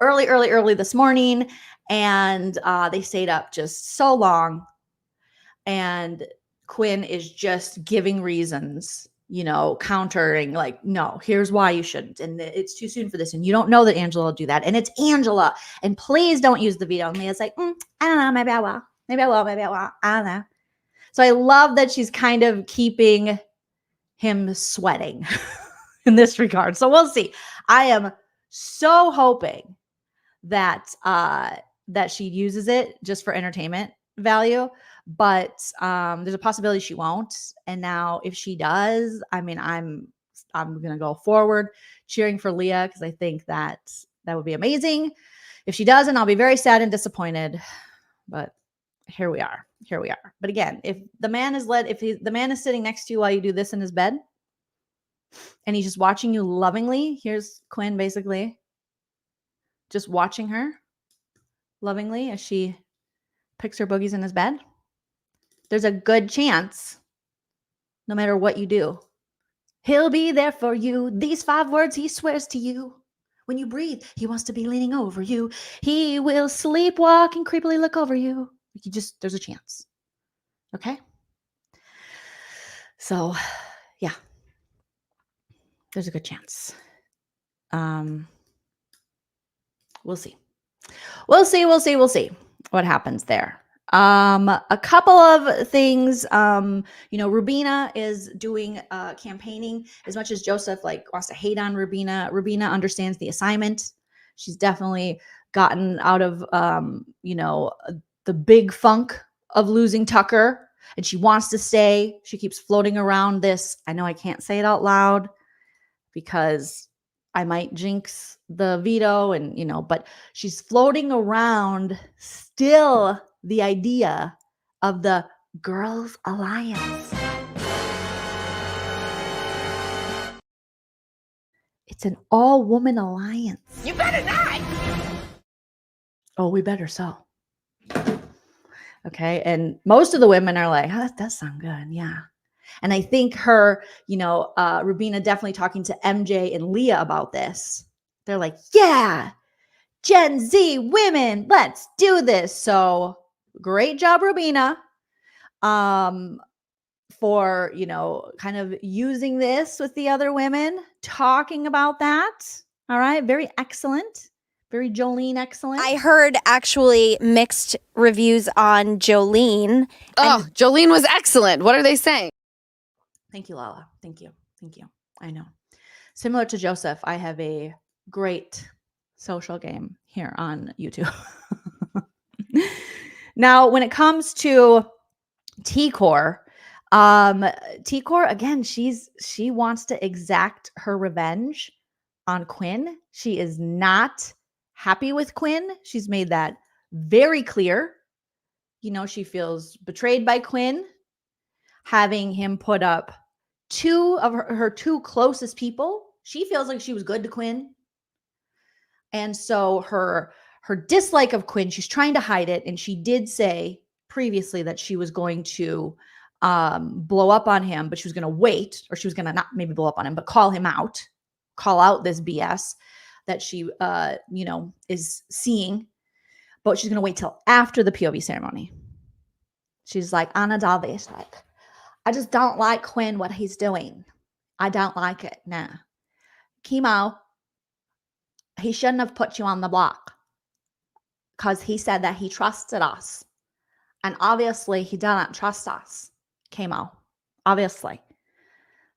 Speaker 1: early this morning, and they stayed up just so long. And Quinn is just giving reasons, countering, like, no, here's why you shouldn't. And it's too soon for this. And you don't know that Angela will do that. And it's Angela. And please don't use the veto. And Leah's like, I don't know, maybe I will. Maybe I will. Maybe I will. I don't know. So I love that she's kind of keeping him sweating in this regard. So we'll see. I am so hoping that she uses it just for entertainment value, but there's a possibility she won't. And now if she does, I mean, I'm going to go forward cheering for Leah, because I think that would be amazing. If she doesn't, I'll be very sad and disappointed. But here we are. But again, if the man is the man is sitting next to you while you do this in his bed, and he's just watching you lovingly, here's Quinn basically just watching her lovingly as she picks her boogies in his bed, there's a good chance, no matter what you do, he'll be there for you. These 5 words he swears to you. When you breathe, he wants to be leaning over you. He will sleepwalk and creepily look over you. There's a chance. Okay? So, yeah. There's a good chance. We'll see. We'll see what happens there. A couple of things, Rubina is doing campaigning. As much as Joseph wants to hate on Rubina understands the assignment. She's definitely gotten out of, the big funk of losing Tucker, and she wants to stay. She keeps floating around this. I know I can't say it out loud because I might jinx the veto and, but she's floating around still the idea of the Girls Alliance. It's an all-woman alliance.
Speaker 3: You better not.
Speaker 1: Oh, we better so. Okay. And most of the women are like, oh, that does sound good. Yeah. And I think her, Rubina definitely talking to MJ and Leah about this. They're like, yeah, Gen Z women, let's do this. So great job, Rubina, for, kind of using this with the other women, talking about that. All right. Very excellent. Very Jolene excellent.
Speaker 7: I heard actually mixed reviews on Joleen.
Speaker 10: Oh, Joleen was excellent. What are they saying?
Speaker 1: Thank you, Lala. Thank you. Thank you. I know. Similar to Joseph, I have a great social game here on YouTube. Now, when it comes to T-Core, T-Core, again, she wants to exact her revenge on Quinn. She is not happy with Quinn. She's made that very clear. She feels betrayed by Quinn, having him put up two of her two closest people. She feels like she was good to Quinn. And so her dislike of Quinn, she's trying to hide it. And she did say previously that she was going to blow up on him, but she was going to wait, or she was going to not maybe blow up on him, but call out this BS that she, is seeing. But she's going to wait till after the POV ceremony. She's like, Anna Dalvis, like, I just don't like Quinn, what he's doing. I don't like it. Nah. Chemo, he shouldn't have put you on the block because he said that he trusted us. And obviously he doesn't trust us. Chemo, obviously.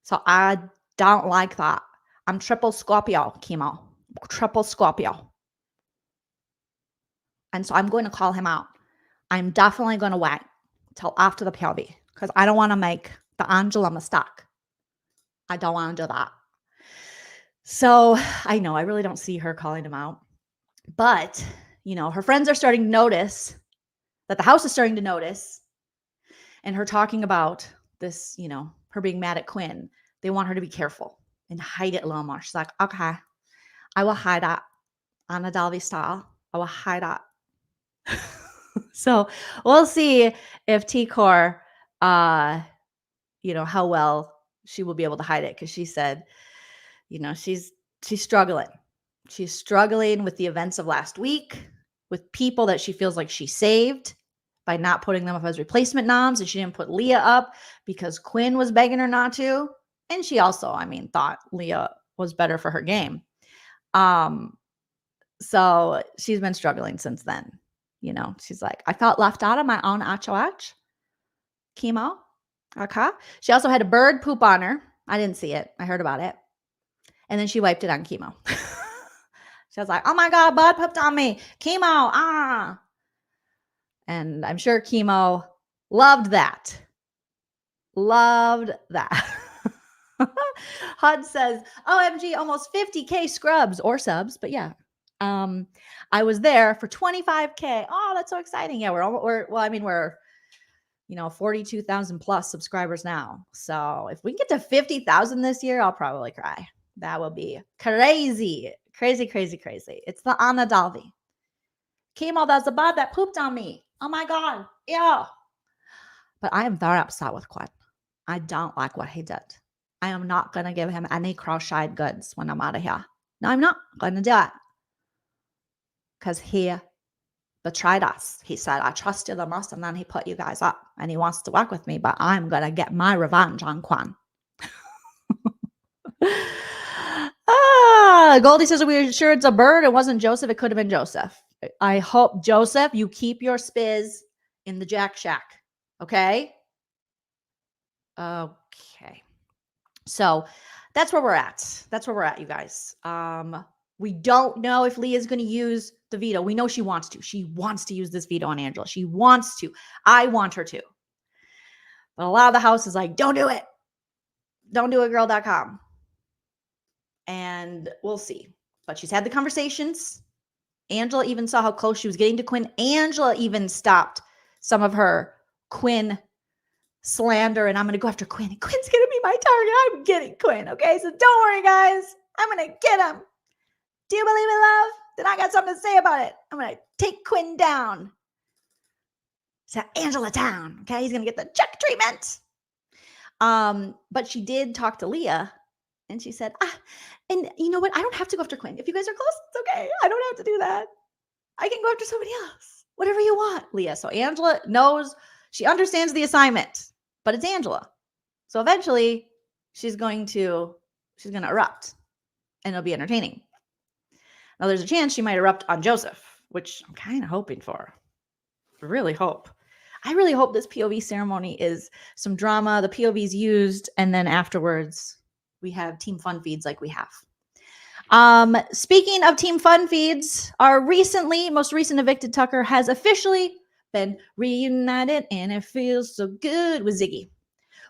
Speaker 1: So I don't like that. I'm triple Scorpio, Chemo. Triple Scorpio. And so I'm going to call him out. I'm definitely going to wait till after the POV because I don't want to make the Angela mistake. I don't want to do that. So I know I really don't see her calling him out. But, her friends are starting to notice that the house is starting to notice. And her talking about this, her being mad at Quinn. They want her to be careful and hide it a little more. She's like, okay, I will hide that. Anna Dalvi style. I will hide that. So we'll see if T-Core, how well she will be able to hide it. Because she said, she's struggling. She's struggling with the events of last week, with people that she feels like she saved by not putting them up as replacement noms. And she didn't put Leah up because Quinn was begging her not to. And she also, thought Leah was better for her game. So she's been struggling since then. She's like, I felt left out of my own HOH. Chemo. Okay. She also had a bird poop on her. I didn't see it. I heard about it. And then she wiped it on Chemo. She was like, oh my God, bird pooped on me. Chemo. Ah. And I'm sure Chemo loved that. Loved that. HUD says, OMG, almost 50K scrubs or subs. But yeah. I was there for 25K. Oh, that's so exciting. Yeah, we're 42,000 plus subscribers now. So if we can get to 50,000 this year, I'll probably cry. That will be crazy. Crazy, crazy, crazy. It's the Anna Dalvi. Chemo, that's the bud that pooped on me. Oh my God. Yeah. But I am very upset with Quinn. I don't like what he did. I am not going to give him any cross-eyed goods when I'm out of here. No, I'm not going to do it. Because he betrayed us. He said, I trust you the most, and then he put you guys up, and he wants to work with me, but I'm going to get my revenge on Quinn. Goldie says, are we sure it's a bird? It wasn't Joseph. It could have been Joseph. I hope, Joseph, you keep your spiz in the Jack Shack. Okay? Okay. So that's where we're at. That's where we're at, you guys. We don't know if Leah's going to use the veto. We know she wants to. She wants to use this veto on Angela. She wants to. I want her to. But a lot of the house is like, don't do it. Don't do it, girl.com. and we'll see. But she's had the conversations. Angela even saw how close she was getting to Quinn. Angela even stopped some of her Quinn slander, and I'm going to go after Quinn. And Quinn's going to be my target. I'm getting Quinn, okay? So don't worry, guys. I'm going to get him. Do you believe in love? Then I got something to say about it. I'm going to take Quinn down. So Angela down, okay? He's going to get the Chuck treatment. But she did talk to Leah, and she said, and you know what? I don't have to go after Quinn. If you guys are close, it's okay. I don't have to do that. I can go after somebody else. Whatever you want, Leah. So Angela knows, she understands the assignment, but it's Angela. So eventually she's going to erupt, and it'll be entertaining. Now there's a chance she might erupt on Joseph, which I'm kind of hoping for. I really hope this POV ceremony is some drama. The POV's used, and then afterwards we have team fun feeds like we have. Speaking of team fun feeds, our most recent evicted Tucker has officially been reunited, and it feels so good with Ziggy.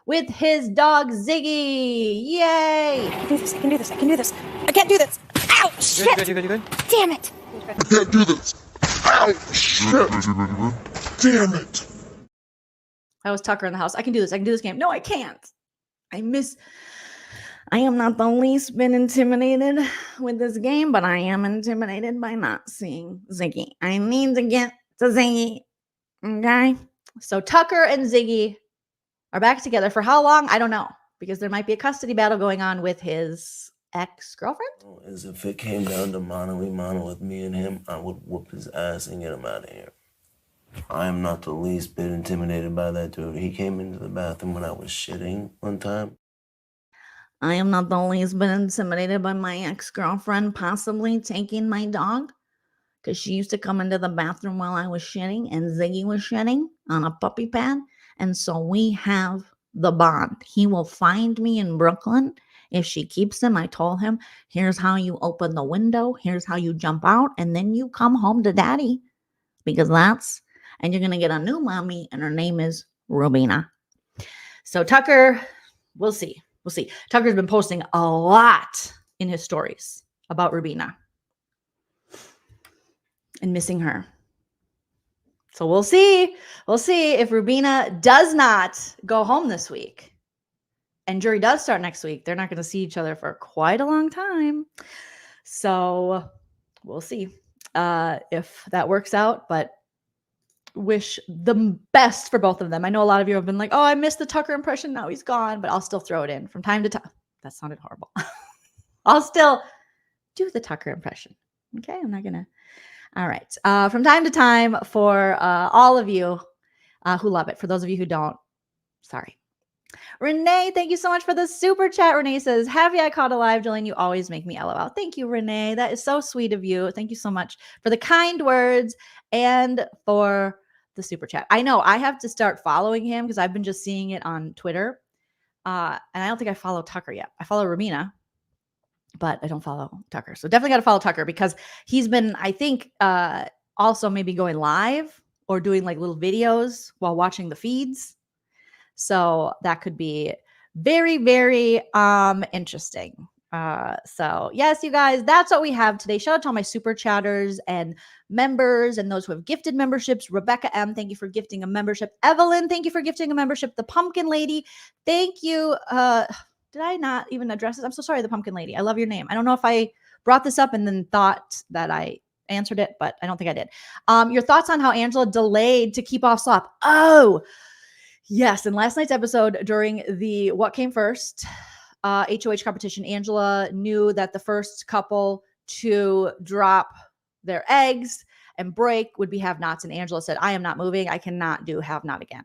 Speaker 1: With his dog Ziggy. Yay!
Speaker 7: I can do this. I can do this. I can do this. I can't do this. Ow! Shit!
Speaker 2: Good.
Speaker 7: Damn it!
Speaker 2: I can't do this. Ow! Shit! Damn it!
Speaker 1: That was Tucker in the house. I can do this. I can do this game. No, I can't. I am not the least bit intimidated with this game, but I am intimidated by not seeing Ziggy. I need to get to Ziggy. Okay? So Tucker and Ziggy are back together for how long? I don't know, because there might be a custody battle going on with his ex-girlfriend.
Speaker 11: As if it came down to mano with me and him, I would whoop his ass and get him out of here. I am not the least bit intimidated by that dude. He came into the bathroom when I was shitting one time.
Speaker 1: I am not the least bit intimidated by my ex-girlfriend possibly taking my dog, because she used to come into the bathroom while I was shitting and Ziggy was shitting on a puppy pad. And so we have the bond. He will find me in Brooklyn if she keeps him. I told him, here's how you open the window. Here's how you jump out. And then you come home to daddy, because and you're going to get a new mommy, and her name is Rubina. So Tucker, we'll see. Tucker's been posting a lot in his stories about Rubina and missing her. So we'll see. We'll see if Rubina does not go home this week and jury does start next week. They're not going to see each other for quite a long time. So we'll see if that works out, but wish the best for both of them. I know a lot of you have been like, oh, I missed the Tucker impression. Now he's gone, but I'll still throw it in from time to time. That sounded horrible. I'll still do the Tucker impression. Okay. I'm not going to. All right. From time to time for all of you who love it. For those of you who don't, sorry. Renee, thank you so much for the super chat. Renee says, happy I caught alive, Jolene. You always make me LOL. Thank you, Renee. That is so sweet of you. Thank you so much for the kind words and for the super chat. I know I have to start following him because I've been just seeing it on Twitter. And I don't think I follow Tucker yet. I follow Rubina, but I don't follow Tucker. So definitely got to follow Tucker because he's been, I think, also maybe going live or doing like little videos while watching the feeds. So that could be very, very interesting. So yes, you guys, that's what we have today. Shout out to all my super chatters and members and those who have gifted memberships. Rebecca M, thank you for gifting a membership. Evelyn, thank you for gifting a membership. The Pumpkin Lady, thank you. Did I not even address this? I'm so sorry, the Pumpkin Lady. I love your name. I don't know if I brought this up and then thought that I answered it, but I don't think I did. Your thoughts on how Angela delayed to keep off slop. Oh, yes. In last night's episode during the What Came First HOH competition, Angela knew that the first couple to drop their eggs and break would be have nots. And Angela said, I am not moving. I cannot do have not again.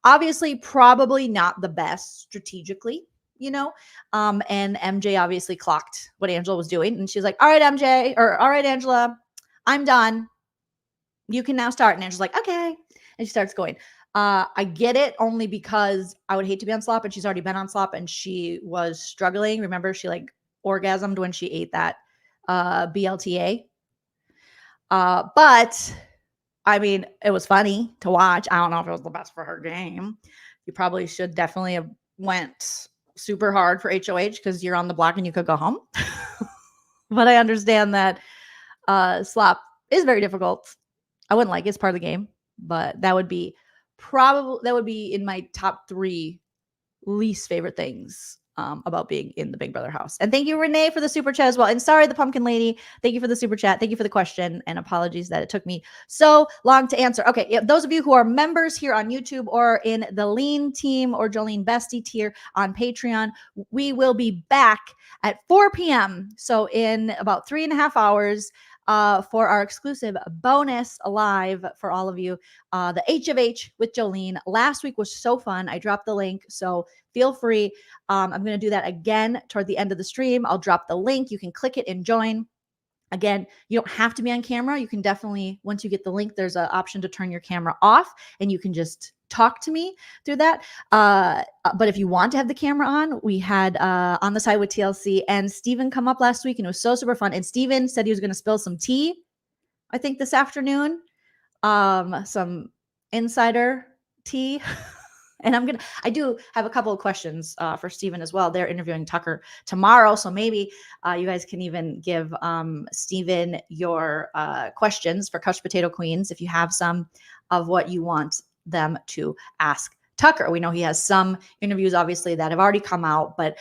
Speaker 1: Obviously, probably not the best strategically, you know, and MJ obviously clocked what Angela was doing. And she's like, all right, MJ, or all right, Angela, I'm done. You can now start. And Angela's like, okay. And she starts going. I get it only because I would hate to be on slop and she's already been on slop and she was struggling. Remember, she like orgasmed when she ate that BLTA. But I mean, it was funny to watch. I don't know if it was the best for her game. You probably should definitely have went super hard for HOH because you're on the block and you could go home. But I understand that slop is very difficult. I wouldn't like it. It's part of the game, but that would be in my top 3 least favorite things about being in the Big Brother house. And thank you, Renee, for the super chat as well. And sorry, the pumpkin lady. Thank you for the super chat. Thank you for the question. And apologies that it took me so long to answer. Okay, those of you who are members here on YouTube or in the Lean team or Joleen Bestie tier on Patreon, we will be back at 4 p.m. So in about 3.5 hours, for our exclusive bonus live for all of you, the H of H with Joleen. Last week was so fun. I dropped the link, so feel free. I'm going to do that again toward the end of the stream. I'll drop the link. You can click it and join. Again, you don't have to be on camera. You can definitely, once you get the link, there's an option to turn your camera off, and you can just talk to me through that. But if you want to have the camera on, we had On the Side with TLC and Steven come up last week, and it was so super fun. And Steven said he was going to spill some tea, I think this afternoon, some insider tea. And I do have a couple of questions for Steven as well. They're interviewing Tucker tomorrow. So maybe you guys can even give Steven your questions for Couch Potato Queens if you have some of what you want them to ask Tucker. We know he has some interviews, obviously, that have already come out. But,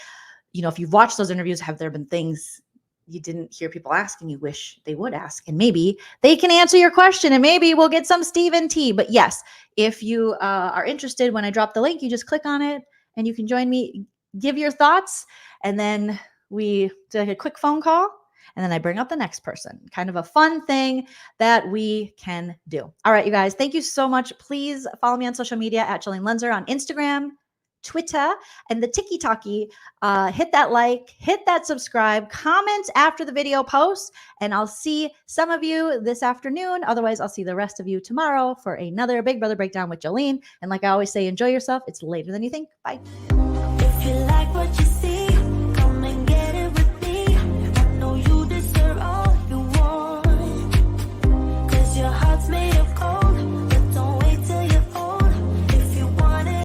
Speaker 1: if you've watched those interviews, have there been things you didn't hear people ask and you wish they would ask? And maybe they can answer your question, and maybe we'll get some Steven tea. But yes, if you are interested, when I drop the link, you just click on it and you can join me, give your thoughts, and then we do like a quick phone call, and then I bring up the next person. Kind of a fun thing that we can do. All right, you guys, thank you so much. Please follow me on social media at Joleen Lunzer on Instagram, Twitter, and the TikTok. Hit that like, hit that subscribe, comment after the video post, and I'll see some of you this afternoon. Otherwise, I'll see the rest of you tomorrow for another Big Brother Breakdown with Joleen. And like I always say, enjoy yourself. It's later than you think. Bye.
Speaker 2: If you like what you